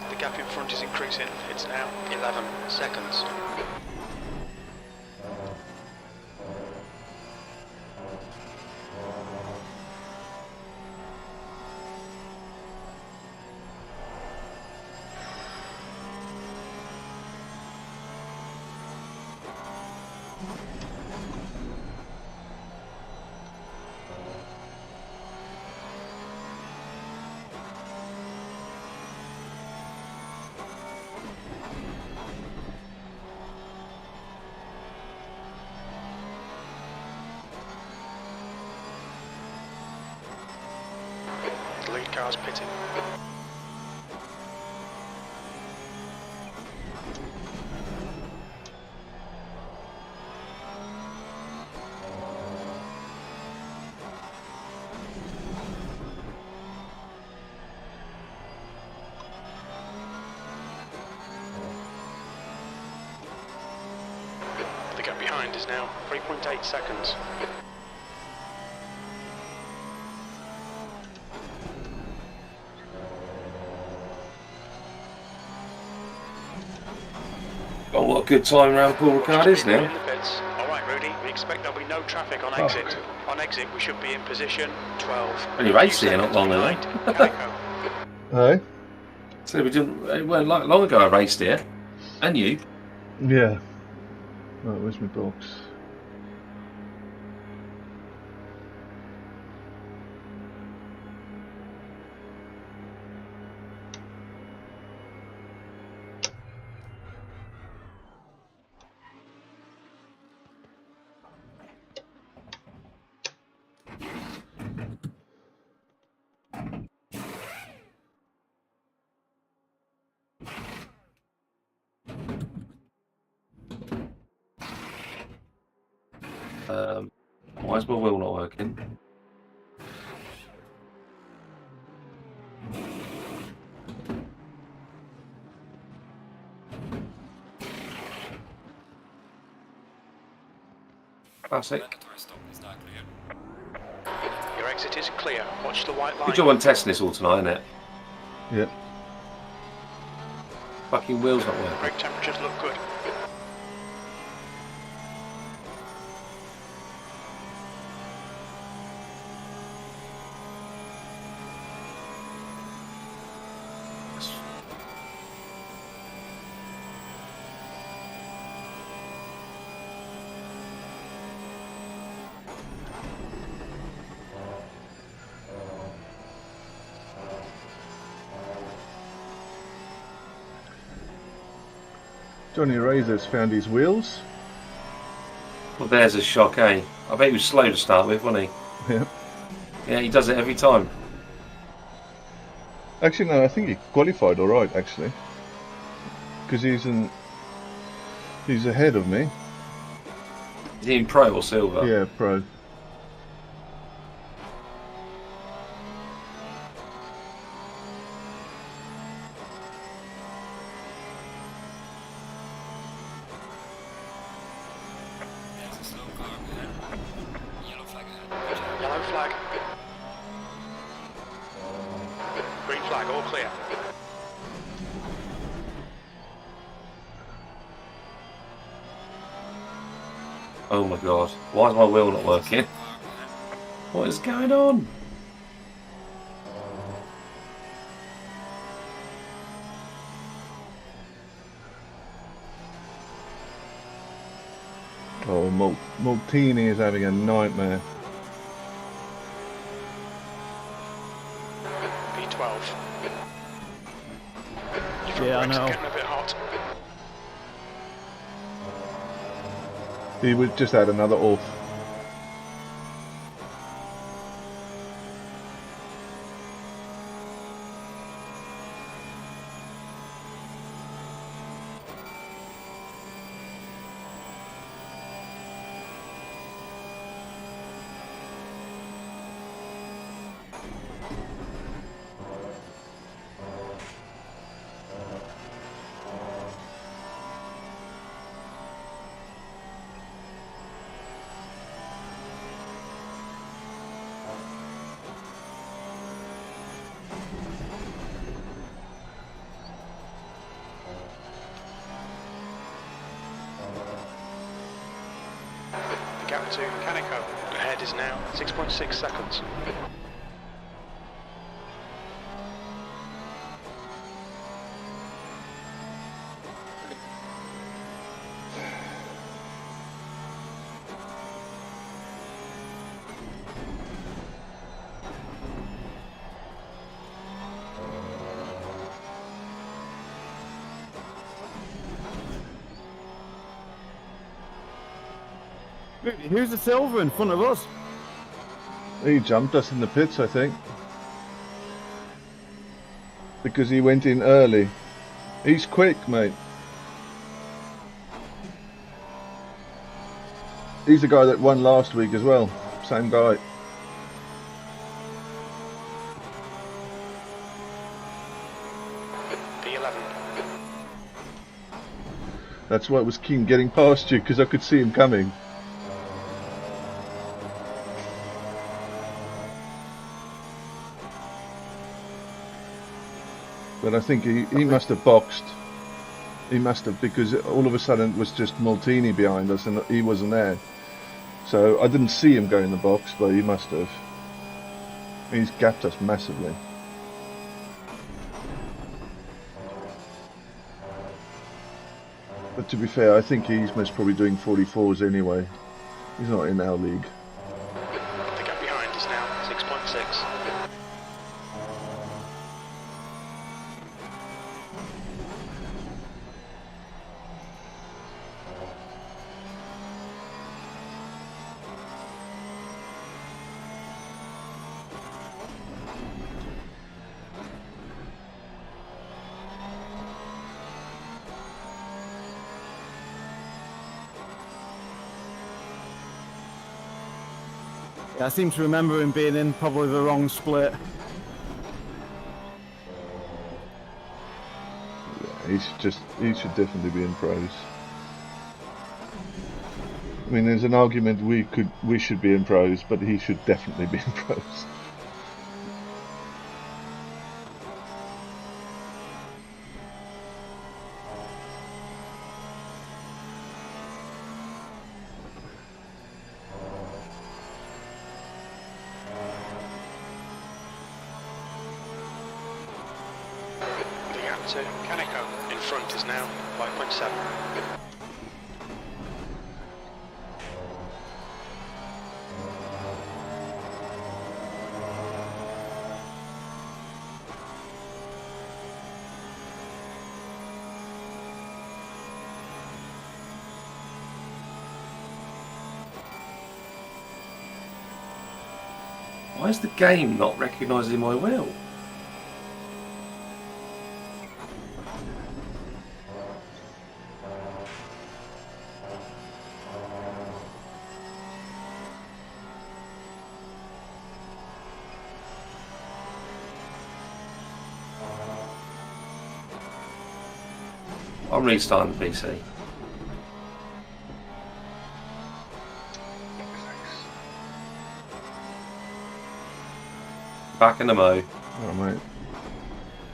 The gap in front is increasing. It's now 11 seconds. The lead car's pitting. The gap behind is now 3.8 seconds. Oh, what a good time round Paul Ricard is now. In the pits. All right, Rudy. We expect there'll be no traffic on exit. On exit, we should be in position 12. Only raced here not long ago. Hey? So we didn't. It weren't long ago I raced here, and you. Yeah. Right, where's my box? Why is my wheel not working? Classic. Mandatory stop is now clear. Your exit is clear. Watch the white line. Good job on testing this all tonight, isn't it? Yep. Fucking wheels not working. Brake temperatures look good. Johnny Razor's found his wheels. Well, there's a shock, eh? I bet he was slow to start with, wasn't he? Yep. Yeah, he does it every time. Actually, no, I think he qualified all right, actually. Because he's ahead of me. Is he in pro or silver? Yeah, pro. There's a slow car ahead. Yellow flag ahead. Yellow flag. Green flag, all clear. Oh my god. Why is my wheel not working? What is going on? Oh, Maltini is having a nightmare. B12. Yeah, I know. Getting a bit hot. He would just had another off. The gap to Canico ahead is now 6.6 seconds. Who's the silver in front of us? He jumped us in the pits, I think. Because he went in early. He's quick, mate. He's the guy that won last week as well. Same guy. P11. That's why I was keen getting past you, because I could see him coming. But I think he must have boxed. He must have, because all of a sudden it was just Maltini behind us and he wasn't there. So I didn't see him go in the box, but he must have. He's gapped us massively. But to be fair, I think he's most probably doing 44s anyway. He's not in our league. The gap behind is now 6.6. Yeah, I seem to remember him being in probably the wrong split. Yeah, he should definitely be in pros. I mean, there's an argument we should be in pros, but he should definitely be in pros. To Canico in front is now 5.7. Why is the game not recognising my wheel? I'm restarting the PC. Back in the mo. Oh, mate.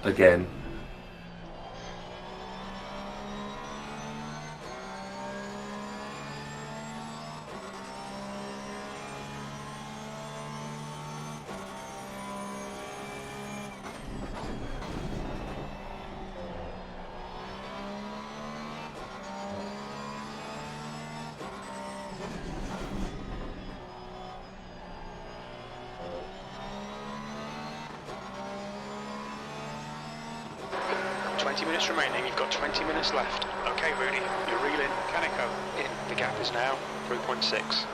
Again. Minutes remaining, you've got 20 minutes left. Okay, Rudy, you're reeling. Canico in. The gap is now 3.6.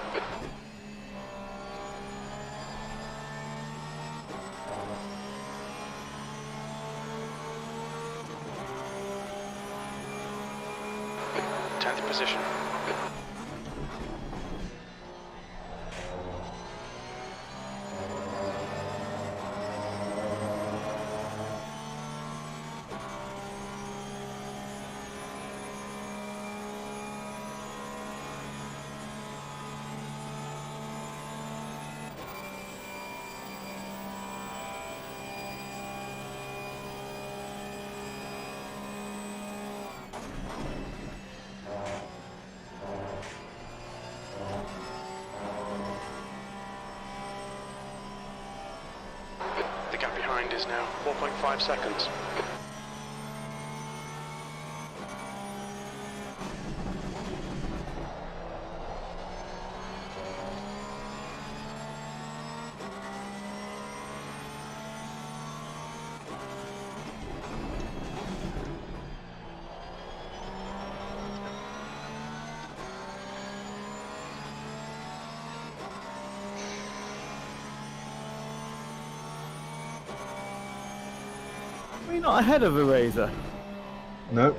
Tenth position. The gap behind is now 4.5 seconds. Are you not ahead of the Razor? No.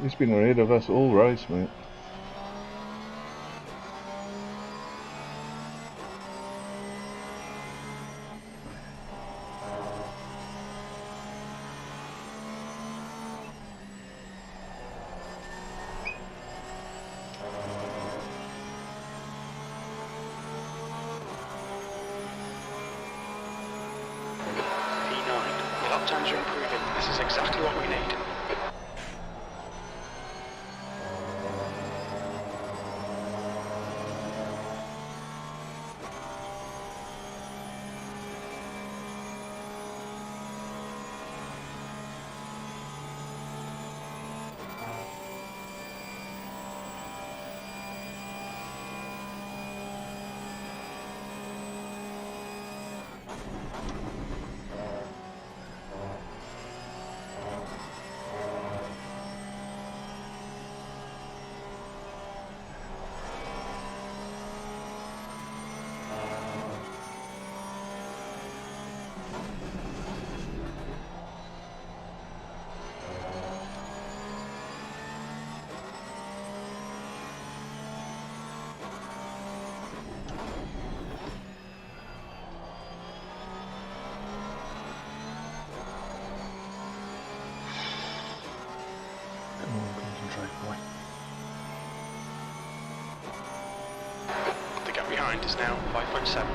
He's been ahead of us all race, mate. P9. The lap times are improving. This is exactly what we need. Come on, concentrate, boy. The gap behind is now 5.7.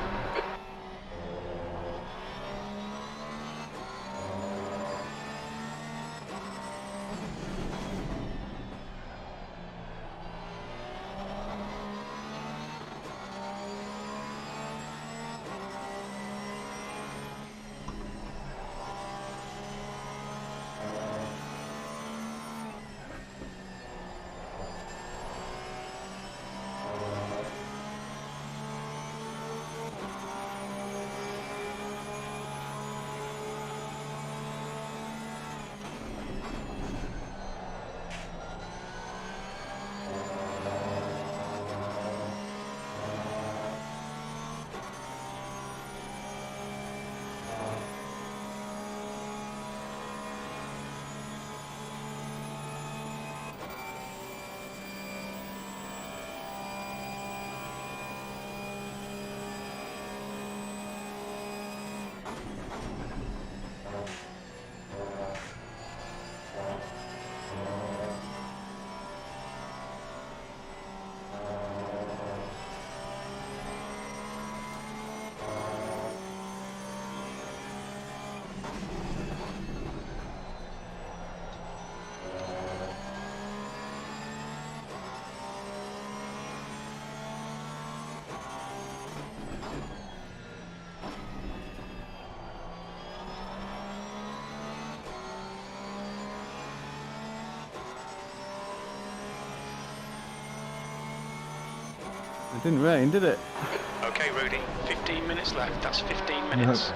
It didn't rain, did it? Okay, Rudy, 15 minutes left. That's 15 minutes.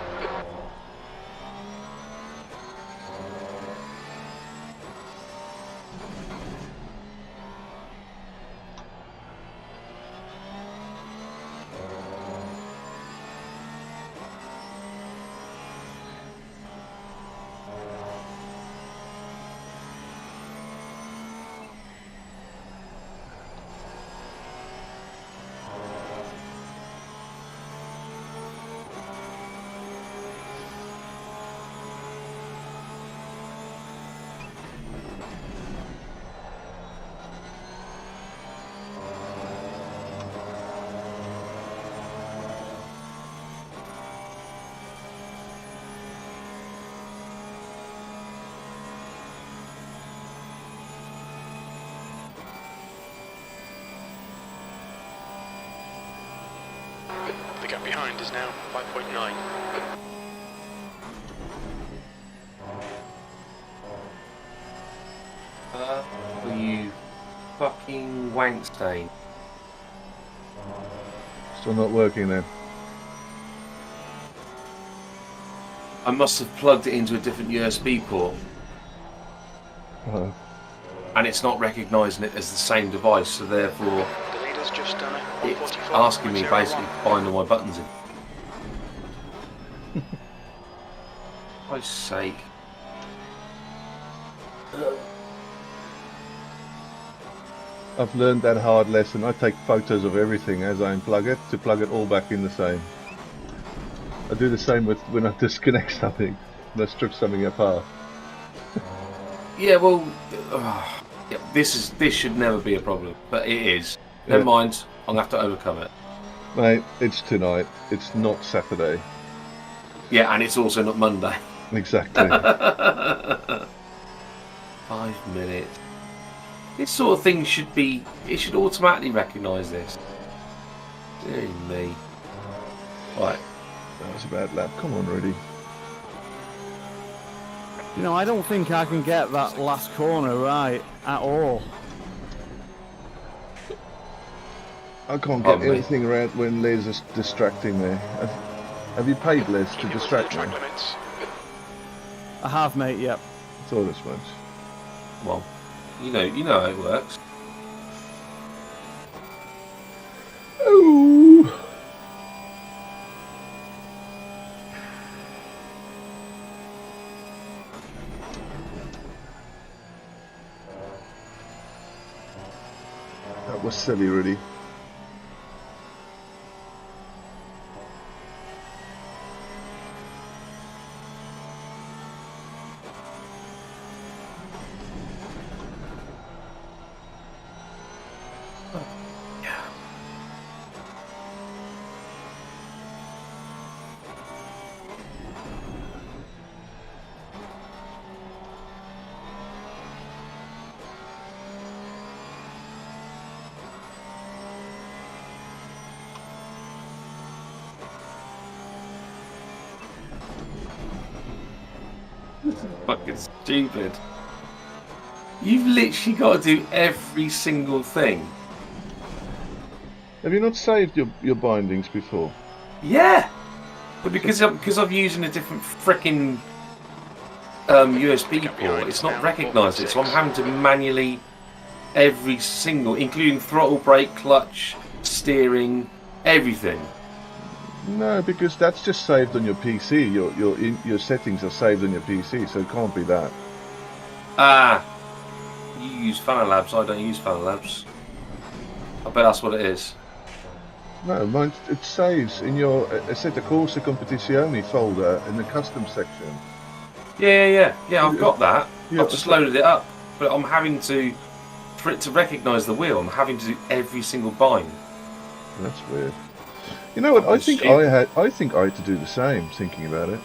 Gap behind is now 5.9. Will you fucking wank stain? Still not working then. I must have plugged it into a different USB port, Oh. and it's not recognising it as the same device, so therefore The leader's just done it. it's asking me basically to bind all my buttons in. For Christ's sake. I've learned that hard lesson. I take photos of everything as I unplug it to plug it all back in the same. I do the same with when I disconnect something, when I strip something apart. Yeah, well, yeah, this should never be a problem, but it is. Never Yeah. mind, I'm gonna have to overcome it. Mate, it's tonight. It's not Saturday. Yeah, and it's also not Monday. Exactly. 5 minutes. This sort of thing should be. It should automatically recognise this. Dear me. Right. That was a bad lap. Come on, Rudy. You know, I don't think I can get that last corner right at all. I can't get Pardon me? anything right when Les is distracting me. Have you paid Les to Keep it within the distract me? track limits. I have, mate, yep. Thought as much. Well, you know how it works. Oh! That was silly, Rudy. Fucking stupid. You've literally got to do every single thing. Have you not saved your bindings before? Yeah, but because I'm using a different frickin' USB port, it's not recognised it, so I'm having to manually every single, including throttle, brake, clutch, steering, everything. No, because that's just saved on your PC. Your settings are saved on your PC, so it can't be that. Ah, you use Funelabs, I don't use Funelabs. I bet that's what it is. No, mine, it saves in your Assetto Corsa Competizione folder in the custom section. Yeah, I've got that. Yeah, I've just loaded it up, but I'm having to, for it to recognise the wheel, I'm having to do every single bind. That's weird. You know what? I think I had to do the same. Thinking about it.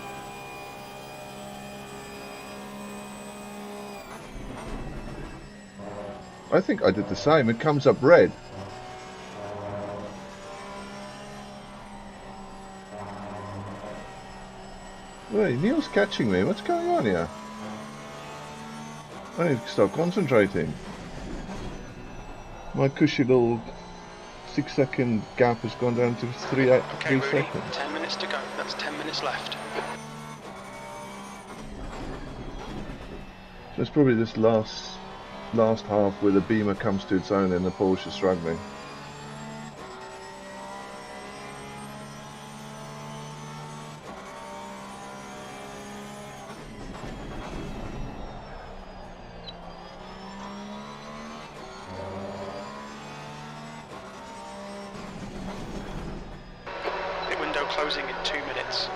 I think I did the same. It comes up red. Wait, Neil's catching me. What's going on here? I need to start concentrating. My cushy little 6-second gap has gone down to 3 Okay, Rudy, seconds. 10 minutes to go. That's 10 minutes left. So it's probably this last half where the Beamer comes to its own and the Porsche is struggling. Pit window closing in 2 minutes.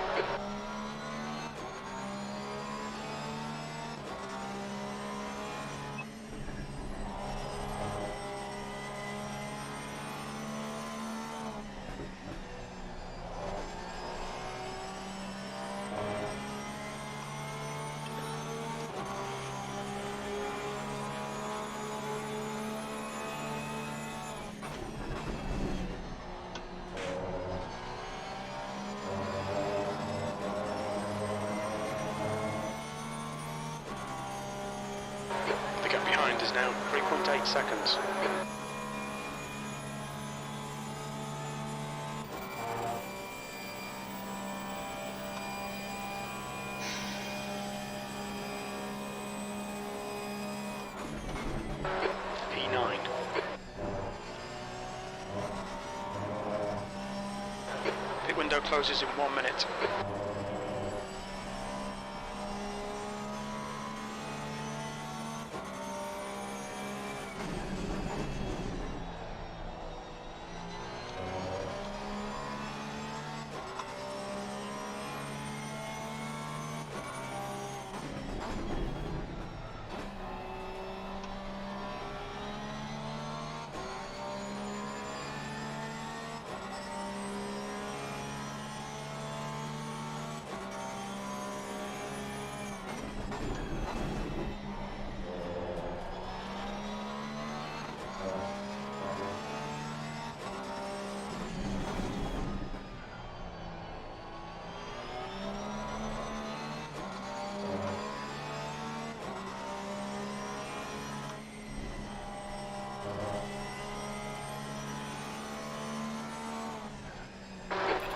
behind is now 3.8 seconds. P9. Pit window closes in 1 minute.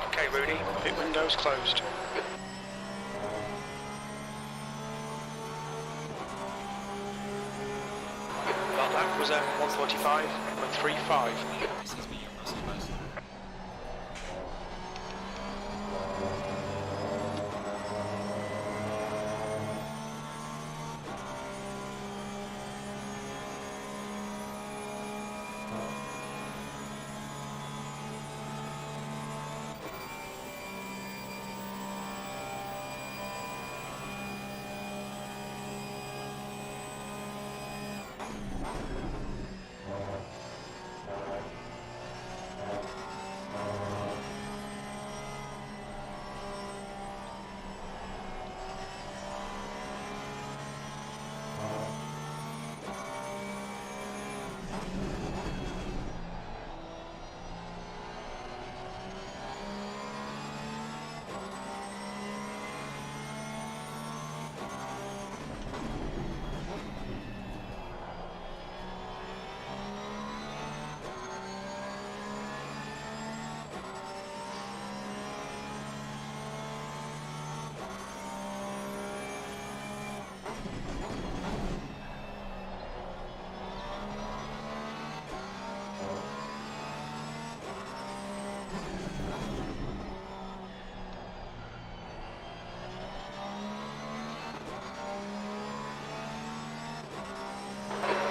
Okay, Rudy, pit window's closed. Well, that was at 145.35. This is me, your Russell West.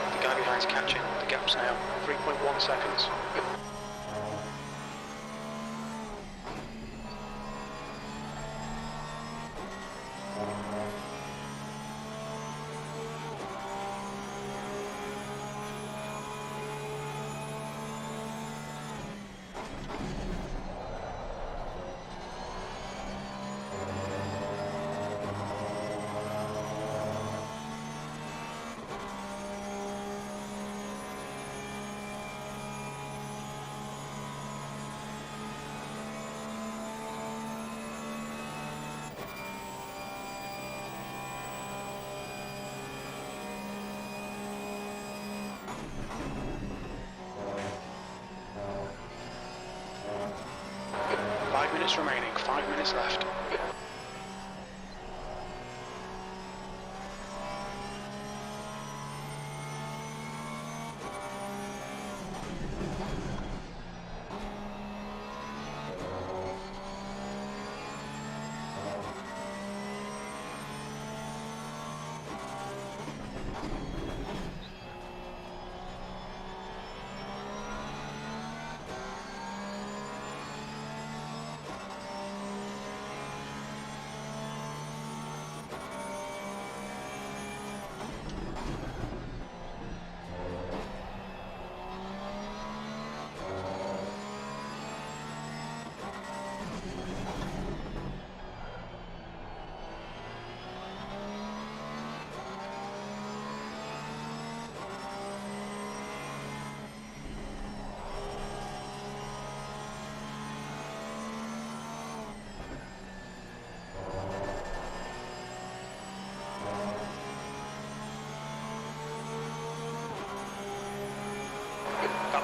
The guy behind's catching. The gap's now 3.1 seconds. Remaining, 5 minutes left.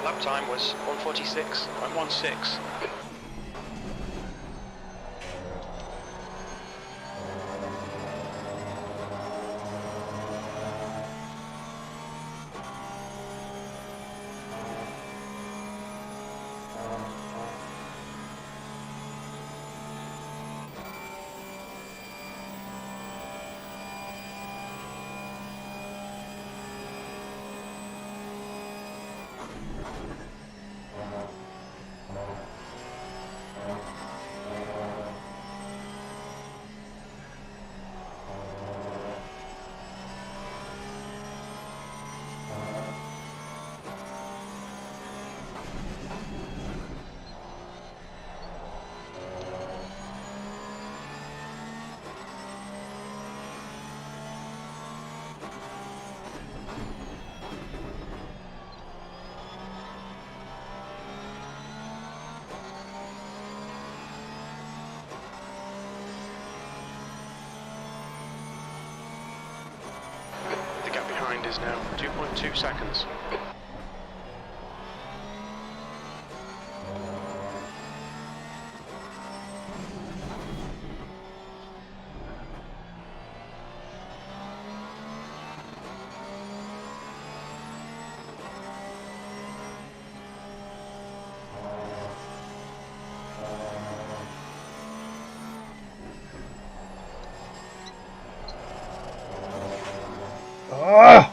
Lap time was 1:46.16. The gap behind is now 2.2 seconds. Ah!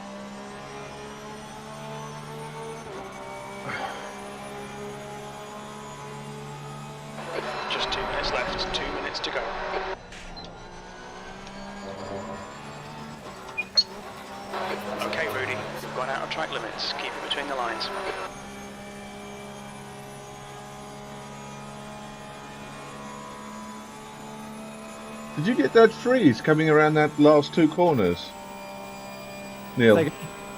Just 2 minutes left, 2 minutes to go. Okay, Rudy, we've gone out of track limits. Keep it between the lines. Did you get that freeze coming around that last two corners? Neil, Take it.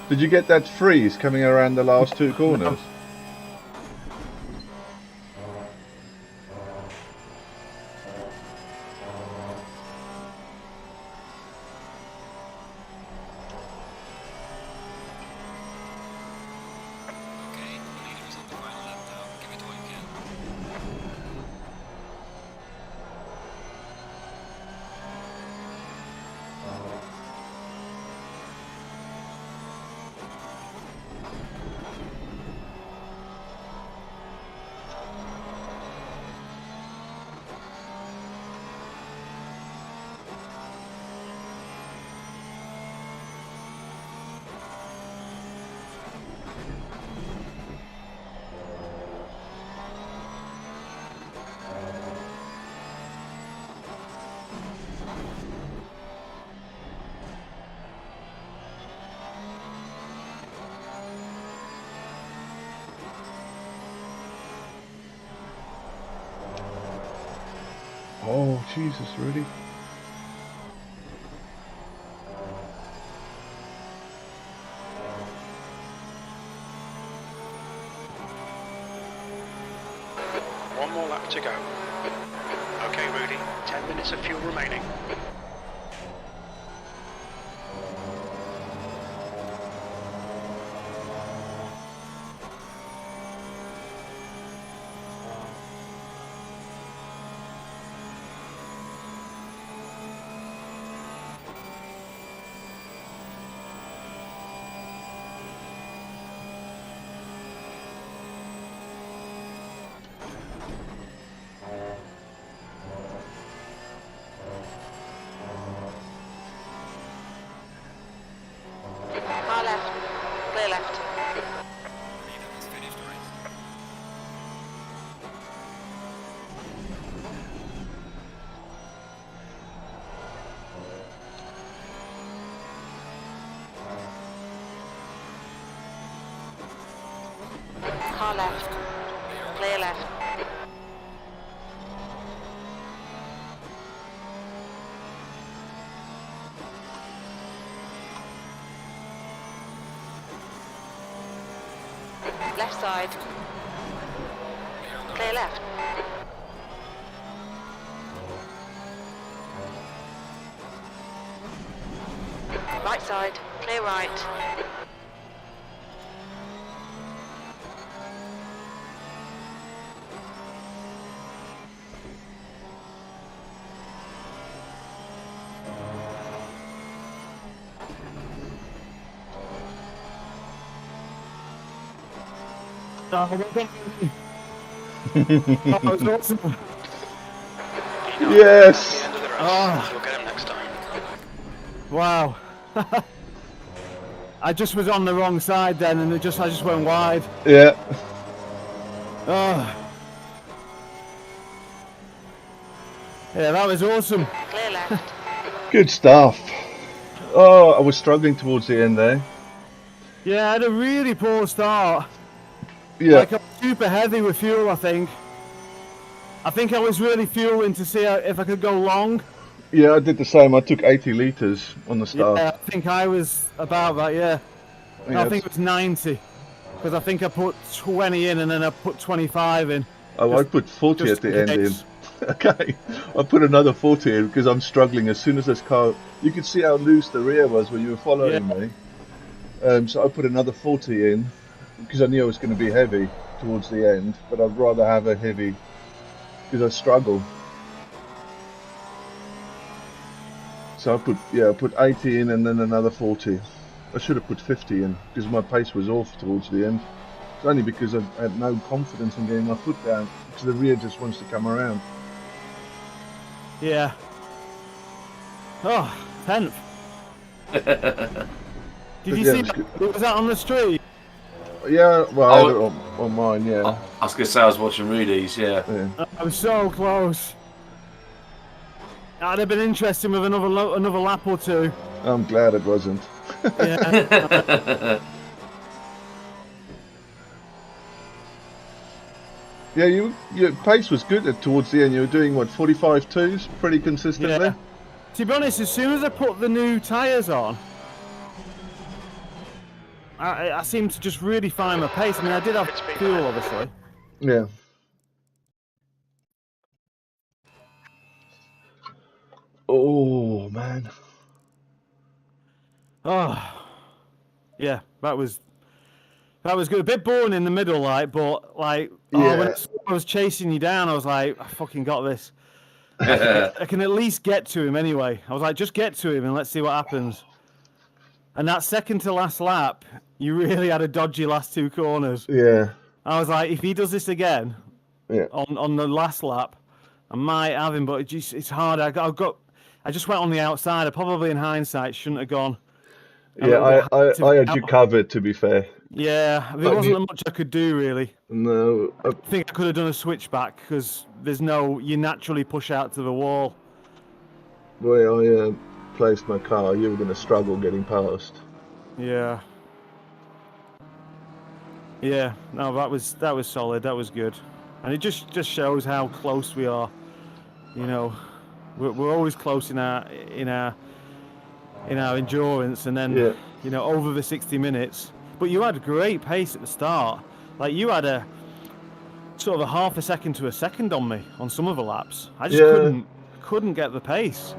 did you get that freeze coming around the last two corners? Okay, the leader is on the final lap now. Give it all you can. Oh, Jesus, Rudy. One more lap to go. Okay, Rudy, 10 minutes of fuel remaining. Car left. Clear left. The leader has finished the race. Car left. Clear left. Left side. Clear left. Right side. Clear right. Oh, well done. Oh, that was awesome. Yes. The end of the race. Oh. You'll get him next time. Wow. I just was on the wrong side then, and I just went wide. Yeah. Oh. Yeah, that was awesome. Clear left. Good stuff. Oh, I was struggling towards the end there. Yeah, I had a really poor start. Yeah. Like, I was super heavy with fuel, I think. I think I was really fueling to see if I could go long. Yeah, I did the same. I took 80 litres on the start. Yeah, I think I was about that, yeah. No, Yeah, I think it was 90. Because I think I put 20 in and then I put 25 in. Oh, I put 40 at the end in. Okay, I put another 40 in because I'm struggling. As soon as this car, you could see how loose the rear was when you were following me. So I put another 40 in because I knew I was going to be heavy towards the end, but I'd rather have a heavy because I struggle. So I put 80 in and then another 40. I should have put 50 in because my pace was off towards the end. It's only because I had no confidence in getting my foot down because the rear just wants to come around. Yeah. Oh, 10th. Did you see that? Was that on the street? Yeah, well, I had it on mine, yeah. I was going to say I was watching Rudy's, yeah. I was so close. That'd have been interesting with another lap or two. I'm glad it wasn't. Yeah. Yeah, your pace was good towards the end. You were doing, what, 45.2s pretty consistently? Yeah. To be honest, as soon as I put the new tyres on, I seemed to just really find my pace. I mean, I did have fuel, obviously. Yeah. Oh, man. Oh, yeah, that was good. A bit boring in the middle, like, but like, when I was chasing you down, I was like, I fucking got this. I can at least get to him anyway. I was like, just get to him and let's see what happens. And that second to last lap, you really had a dodgy last two corners. Yeah. I was like, if he does this again, Yeah. on the last lap, I might have him, but it's hard. I just went on the outside. I probably, in hindsight, shouldn't have gone. Yeah, I had you covered, to be fair. Yeah, there wasn't much I could do, really. No. I think I could have done a switchback, because you naturally push out to the wall. Where I placed my car, you were going to struggle getting past. Yeah. Yeah, no, that was solid, that was good. And it just shows how close we are. You know, we're always close in our endurance, and then you know, over the 60 minutes. But you had great pace at the start. Like, you had a sort of a half a second to a second on me on some of the laps. I just couldn't get the pace.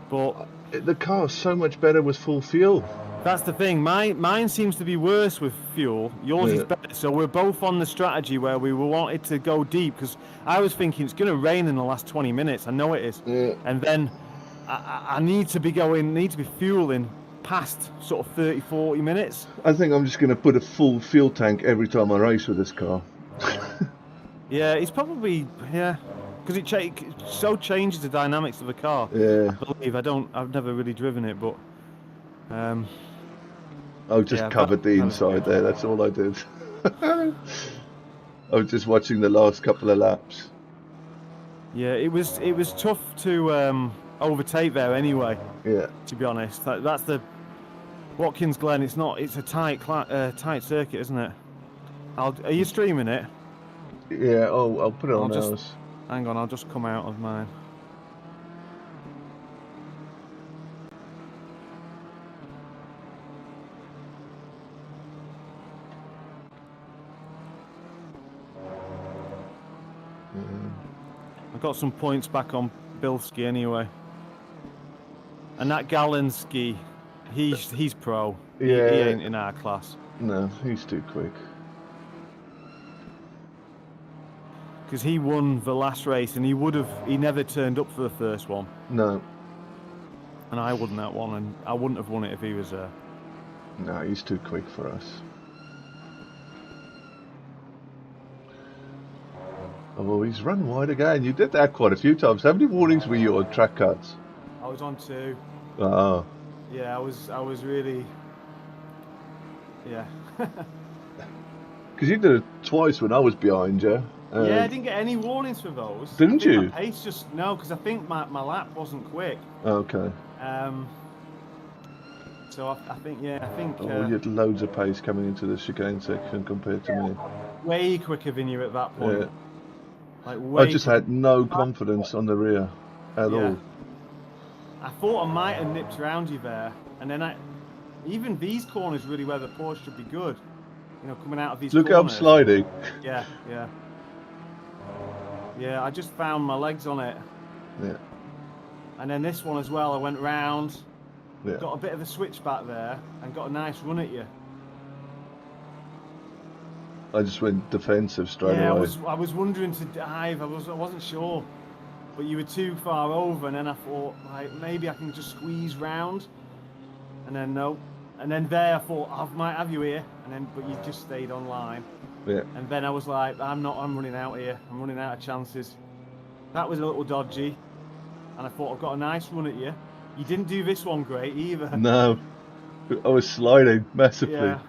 But the car's so much better with full fuel. That's the thing. Mine seems to be worse with fuel. Yours is better. So we're both on the strategy where we wanted to go deep, because I was thinking it's going to rain in the last 20 minutes. I know it is. Yeah. And then I need to be fueling past sort of 30, 40 minutes. I think I'm just going to put a full fuel tank every time I race with this car. Yeah, it's probably, because it so changes the dynamics of the car. Yeah. I believe. I've never really driven it, but I just covered the inside there, that's all I did. I was just watching the last couple of laps. Yeah, it was tough to overtake there anyway. Yeah. To be honest, that's the Watkins Glen. It's a tight circuit, isn't it? Are you streaming it? Yeah. Oh, I'll put it on ours. Hang on, I'll just come out of mine. I got some points back on Bilski anyway. And that Galenski, he's pro. Yeah. He ain't in our class. No, he's too quick. Because he won the last race and he never turned up for the first one. No. And I won that one, and I wouldn't have won it if he was there. No, he's too quick for us. Oh, he's run wide again. You did that quite a few times. How many warnings were you on track cuts? I was on 2. Ah. Yeah, I was really. Yeah. Because you did it twice when I was behind you. Yeah, I didn't get any warnings for those. Didn't you? My pace just no, because I think my lap wasn't quick. Okay. So I think yeah, I think. Oh, you had loads of pace coming into the chicane section compared to me. Way quicker than you at that point. Yeah. Like way. I just had no confidence on the rear at all. I thought I might have nipped around you there, and then even these corners really where the Porsche should be good. You know, coming out of these. Look how I'm sliding. Yeah, yeah. Yeah, I just found my legs on it. Yeah. And then this one as well, I went round, Yeah. got a bit of a switch back there, and got a nice run at you. I just went defensive straight Yeah, away. I was wondering to dive. I wasn't sure, but you were too far over, and then I thought like maybe I can just squeeze round, and then no, and then there I thought I might have you here, and then but you just stayed on line. Yeah. And then I was like, I'm running out here. I'm running out of chances. That was a little dodgy. And I thought, I've got a nice run at you. You didn't do this one great either. No. I was sliding massively. Yeah.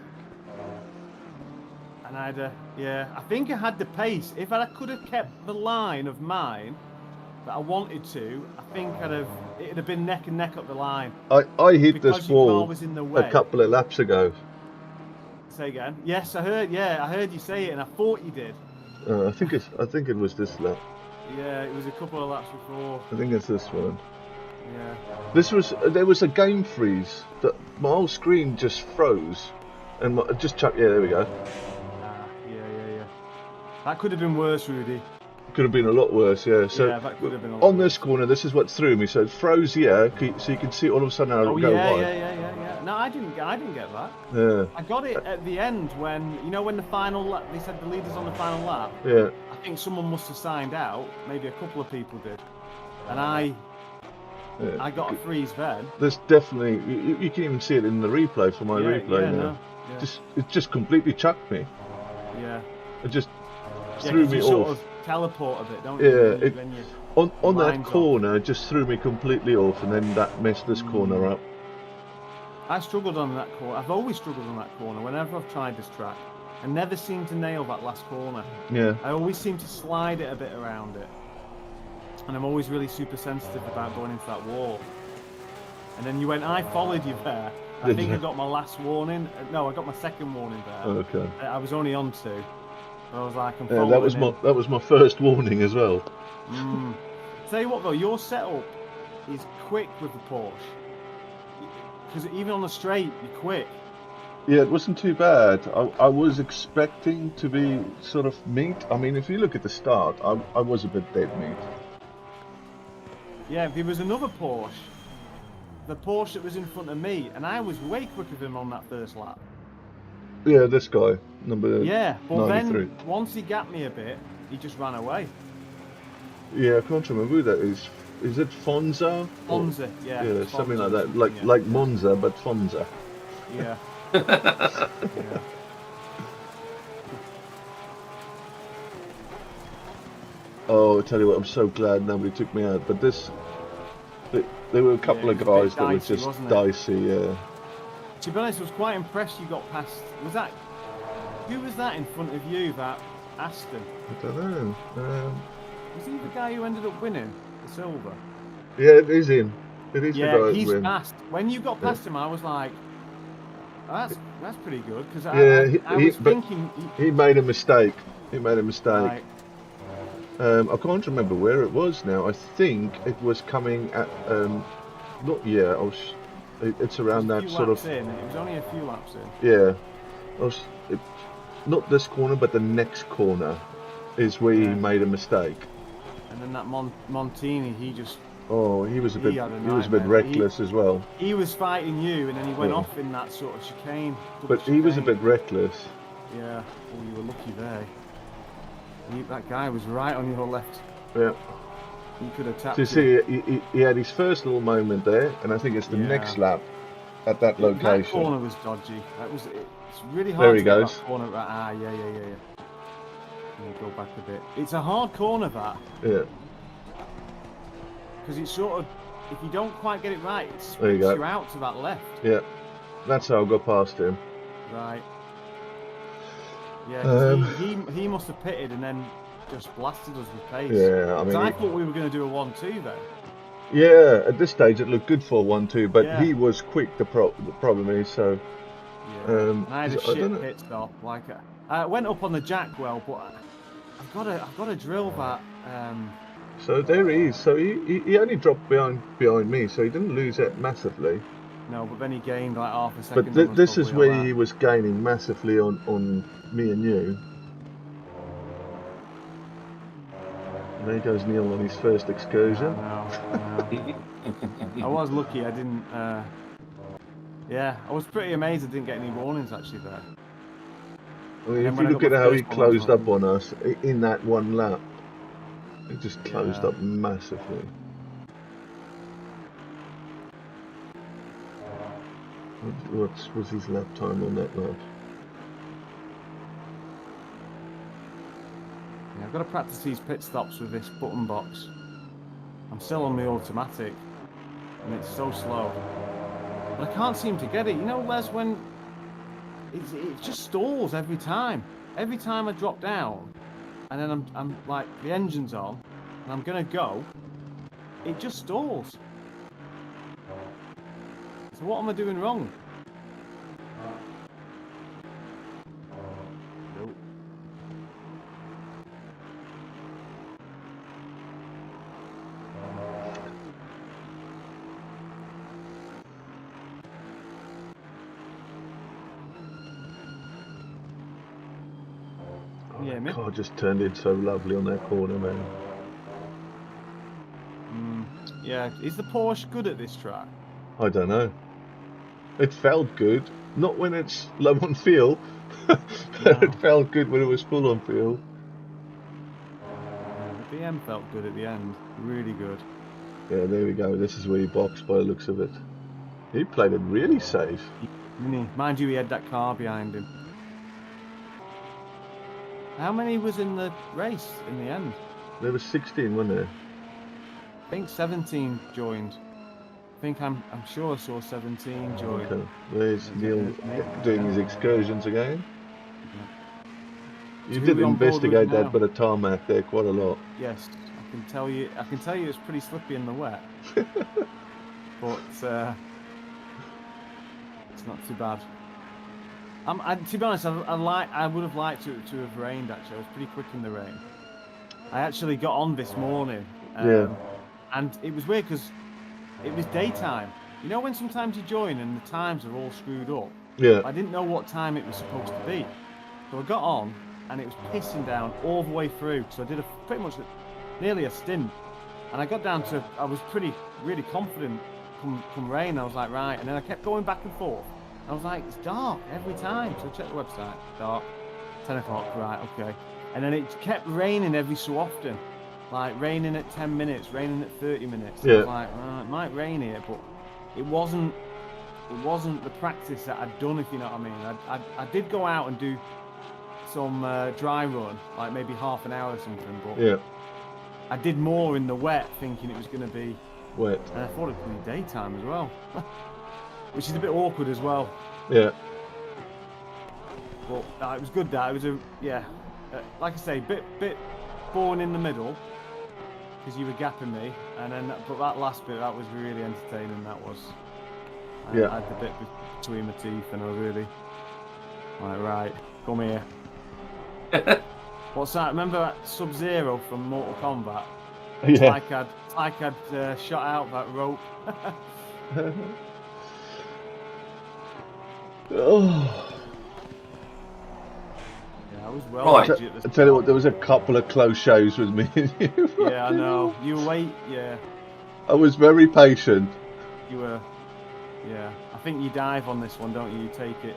And I think I had the pace. If I could have kept the line of mine that I wanted to, I think it'd have been neck and neck up the line. I hit Because this your car wall was in the way. a couple of laps ago. Say again. Yes, I heard. Yeah, I heard you say it, and I thought you did. I think it was this lap. Yeah, it was a couple of laps before. I think it's this one. Yeah. There was a game freeze. That my whole screen just froze, and yeah, there we go. Yeah. That could have been worse, Rudy. Could have been a lot worse, yeah. So yeah, that could have been a lot on this corner, this is what threw me. So it froze here, so you can see all of a sudden how it go wide. Yeah. No, I didn't get that. Yeah. I got it at the end when the final lap. They said the leader's on the final lap. Yeah. I think someone must have signed out. Maybe a couple of people did, and I got a freeze then. There's definitely you can even see it in the replay for my replay now. No, yeah. It just completely chucked me. Yeah. It just threw me you off. Sort of teleport a bit, don't you? Yeah. On that corner, it just threw me completely off, and then that messed this corner up. I struggled on that corner. I've always struggled on that corner whenever I've tried this track. I never seem to nail that last corner. Yeah. I always seem to slide it a bit around it. And I'm always really super sensitive about going into that wall. And then I followed you there. I think I got my last warning. No, I got my second warning there. Okay. I was only on 2. I was like, I'm yeah, that was my first warning as well. Tell you what though, your setup is quick with the Porsche. Because even on the straight, you're quick. Yeah, it wasn't too bad. I was expecting to be sort of meat. I mean, if you look at the start, I was a bit dead meat. Yeah, there was another Porsche. The Porsche that was in front of me, and I was way quicker than him on that first lap. Yeah, this guy, number Yeah, but 93. then once he gapped me a bit, he just ran away. Yeah, I can't remember who that is. Is it Fonza? Fonza, yeah. Yeah, Fonza, something like that. Like Monza, but Fonza. Yeah. Oh, I tell you what, I'm so glad nobody took me out. But there were a couple of guys that were just dicey, yeah. To be honest, I was quite impressed you got past. Who was that in front of you, that Aston? I don't know. Was he the guy who ended up winning the silver? Yeah, it is him. It is the guy who he's win. fast. When you got past him, I was like, oh, that's pretty good. Because I was thinking... He made a mistake. Right. I can't remember where it was now. I think it was coming at... it's around that sort of... It was only a few laps in. Yeah. Not this corner, but the next corner is where he made a mistake. And then that Montini, he just... Oh, he was a bit reckless as well. He was fighting you, and then he went off in that sort of chicane. But he was a bit reckless. Yeah. Oh, you were lucky there. That guy was right on your left. Yeah. He could have tapped. So you see, he had his first little moment there, and I think it's the next lap at that location. That corner was dodgy. It's really hard to get that corner. Yeah. And go back a bit. It's a hard corner, that. Yeah. Because it's sort of, if you don't quite get it right, it There you spits go. you out to that left. Yeah. That's how I got past him. Right. Yeah, 'cause he must have pitted and then just blasted us with pace. Yeah, I mean... I thought we were going to do a 1-2 then. Yeah, at this stage it looked good for 1-2, but Yeah. he was quick, the problem is, so... Yeah. And I had a I don't shit know. pit stop. Like, I went up on the jack well, but I've got to drill that. So there he is. So he only dropped behind me, so he didn't lose it massively. No, but then he gained like half a second. But on us this is probably where on he that. was gaining massively on me and you. And there goes Neil on his first excursion. I know. I was lucky. I didn't. Yeah, I was pretty amazed I didn't get any warnings actually there. I mean, And if when you I look got at my how he first one, I was closed like, up on us in that one lap, he just closed Yeah. up massively. What's his lap time on that lap? Yeah, I've got to practice these pit stops with this button box. I'm still on the automatic, and it's so slow. But I can't seem to get it. You know, Les, when it just stalls every time. Every time I drop down, and then I'm like the engine's on, and I'm gonna go, it just stalls. So what am I doing wrong? Nope. Yeah, The me. car just turned in so lovely on that corner, man. Yeah, is the Porsche good at this track? I don't know. It felt good, not when it's low on fuel. No. It felt good when it was full on fuel. The BM felt good at the end, really good. Yeah, there we go. This is where he boxed by the looks of it. He played it really safe. Mind you, he had that car behind him. How many was in the race in the end? There was 16, wasn't there? I think 17 joined. I think I'm sure I saw 17 join. Okay. There's Neil doing his excursions again. You So who did are we on board with investigate now? that bit of tarmac there quite a lot. Yes, I can tell you it's pretty slippy in the wet. But it's not too bad. To be honest, I would have liked to have rained actually. I was pretty quick in the rain. I actually got on this morning. Yeah. And it was weird because it was daytime. You know when sometimes you join and the times are all screwed up? Yeah. I didn't know what time it was supposed to be. So I got on and it was pissing down all the way through. So I did pretty much nearly a stint. And I got down to, I was really confident come rain. I was like, right. And then I kept going back and forth. I was like, it's dark every time. So I checked the website, dark, 10 o'clock, right, okay. And then it kept raining every so often. Like raining at 10 minutes, raining at 30 minutes. Yeah. I was like, it might rain here, but it wasn't the practice that I'd done, if you know what I mean. I did go out and do some dry run, like maybe half an hour or something, but Yeah. I did more in the wet thinking it was going to be Wet. and I thought it would be daytime as well. Which is a bit awkward as well. Yeah. But it was good that. It was like I say, bit boring in the middle because you were gapping me, and then but that last bit that was really entertaining. That was. Yeah. I had the bit between my teeth, and I was really like, right, come here. What's that? Remember that Sub-Zero from Mortal Kombat? It's Yeah. like I'd shot out that rope. Oh. Yeah, I was well. Right. edgy at the I tell you what, start. there was a couple of close shows with me and you. Yeah, I know. You wait. Yeah, I was very patient. you were. Yeah, I think you dive on this one, don't you? You take it.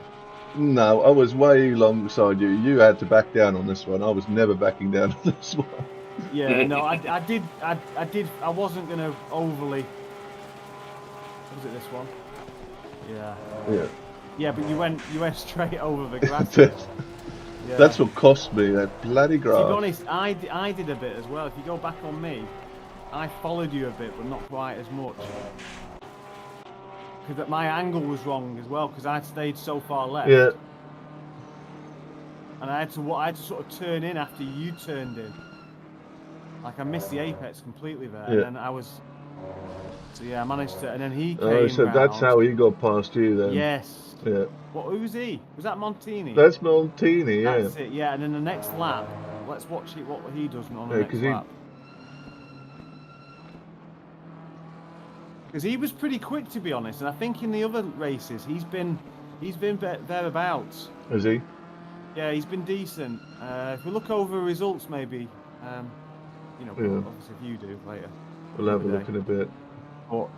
No, I was way alongside you. You had to back down on this one. I was never backing down on this one. Yeah, no, I did. I wasn't gonna overly. Was it this one? Yeah. Yeah. Yeah, but you went straight over the grass. Yeah. That's what cost me, that bloody To be grass. honest, I did a bit as well. If you go back on me, I followed you a bit, but not quite as much. Because my angle was wrong as well, because I'd stayed so far left. Yeah. And I had to sort of turn in after you turned in. Like I missed the apex completely there, Yeah. and then I was. So yeah, I managed to, and then he came Oh, so round. that's how he got past you then. Yes. Yeah. What? Who was he? Was that Montini? That's Montini, yeah. That's it. Yeah, and then the next lap, let's watch it. What he does on the Yeah, next lap. Because he was pretty quick, to be honest, and I think in the other races he's been thereabouts. Is he? Yeah, he's been decent. If we look over results, maybe, you know, Yeah. obviously if you do later. We'll have a look in a bit. But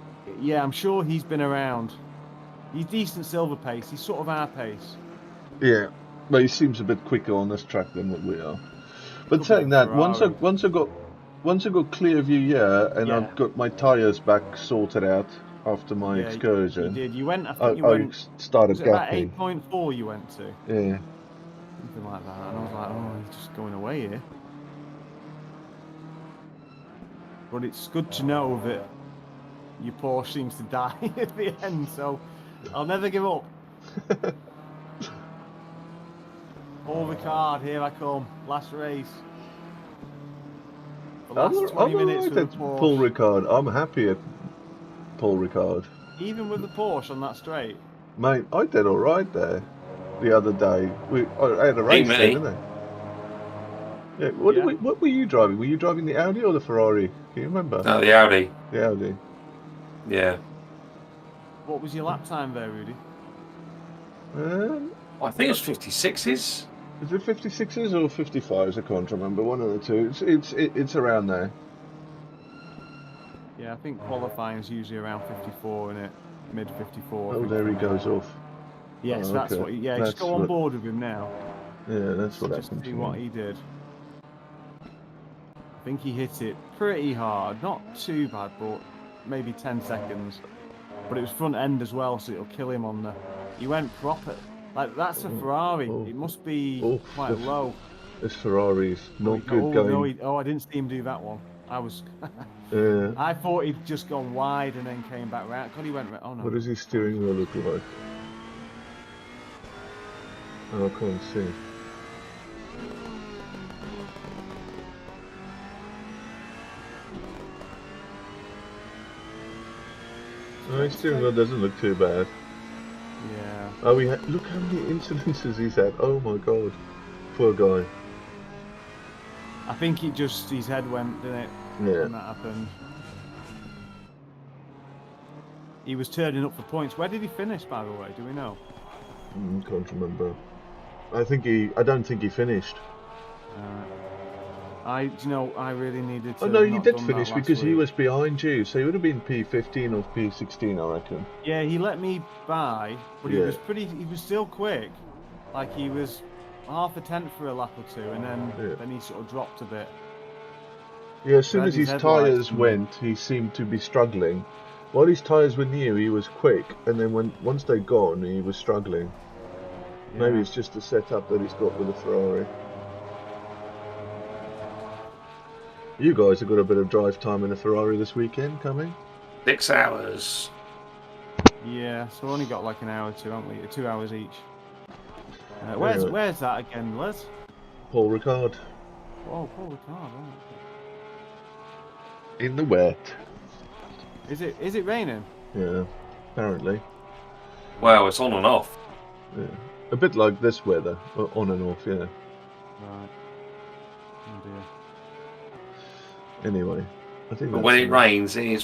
yeah, I'm sure he's been around. He's decent silver pace. He's sort of our pace. Yeah, but he seems a bit quicker on this track than what we are. But Could saying be that, Ferrari. once I got clear view here, and Yeah. I've got my tyres back sorted out after my Yeah, excursion. You did. You went. I think you went. Started Was it about gapping. 8.4 you went to? Yeah. Something like that. And I was like, oh, he's just going away here. But it's good to know that your Porsche seems to die at the end, so I'll never give up. Paul Ricard, here I come. Last race. The last 20 minutes with the Porsche. Paul Ricard. I'm happy at Paul Ricard. Even with the Porsche on that straight. Mate, I did all right there the other day. I had a race then, didn't I? Yeah. What were you driving? Were you driving the Audi or the Ferrari? Can you remember? No, the Audi. The Audi. Yeah. What was your lap time there, Rudy? I think it's 56s. Is it 56s or 55s? I can't remember. One of the two. It's around there. Yeah, I think qualifying is usually around 54, isn't it? Mid 54. Oh, there he goes off. Yes, Oh, that's okay. what. Yeah, That's just go on board with him now. Yeah, that's what Just happened. see what he did. I think he hit it pretty hard. Not too bad, but maybe 10 seconds. But it was front end as well, so it'll kill him on the. He went proper. Like that's a Ferrari. Oh. It must be quite low. This Ferrari's not good going. No, I didn't see him do that one. I was. Yeah. I thought he'd just gone wide and then came back round. God, he went. Oh no. What does his steering wheel look like? Oh, I can't see. Oh, his steering wheel doesn't look too bad. Yeah. Oh, look how many incidences he's had. Oh my god, poor guy. I think it just his head went, didn't it? Yeah. When that happened. He was turning up for points. Where did he finish, by the way? Do we know? Can't remember. I don't think he finished. I really needed to. Oh no, he not did done finish that because last he week. was behind you, so he would have been P15 or P16, I reckon. Yeah, he let me by, but he Yeah. was still quick. Like he was half a tenth for a lap or two, and then he sort of dropped a bit. Yeah, as soon Had as his his headlights tyres went, he seemed to be struggling. While his tyres were new, he was quick, and then once they'd gone, he was struggling. Yeah. Maybe it's just the setup that he's got with the Ferrari. You guys have got a bit of drive time in the Ferrari this weekend coming? 6 hours. Yeah, so we only got like an hour or two, haven't we? 2 hours each. Where's that again, Les? Paul Ricard. Oh, Paul Ricard, right. In the wet. Is it raining? Yeah, apparently. Well, it's on and off. Yeah. A bit like this weather, on and off, yeah. Right. Oh dear. Anyway, I think But that's when it enough. rains, it is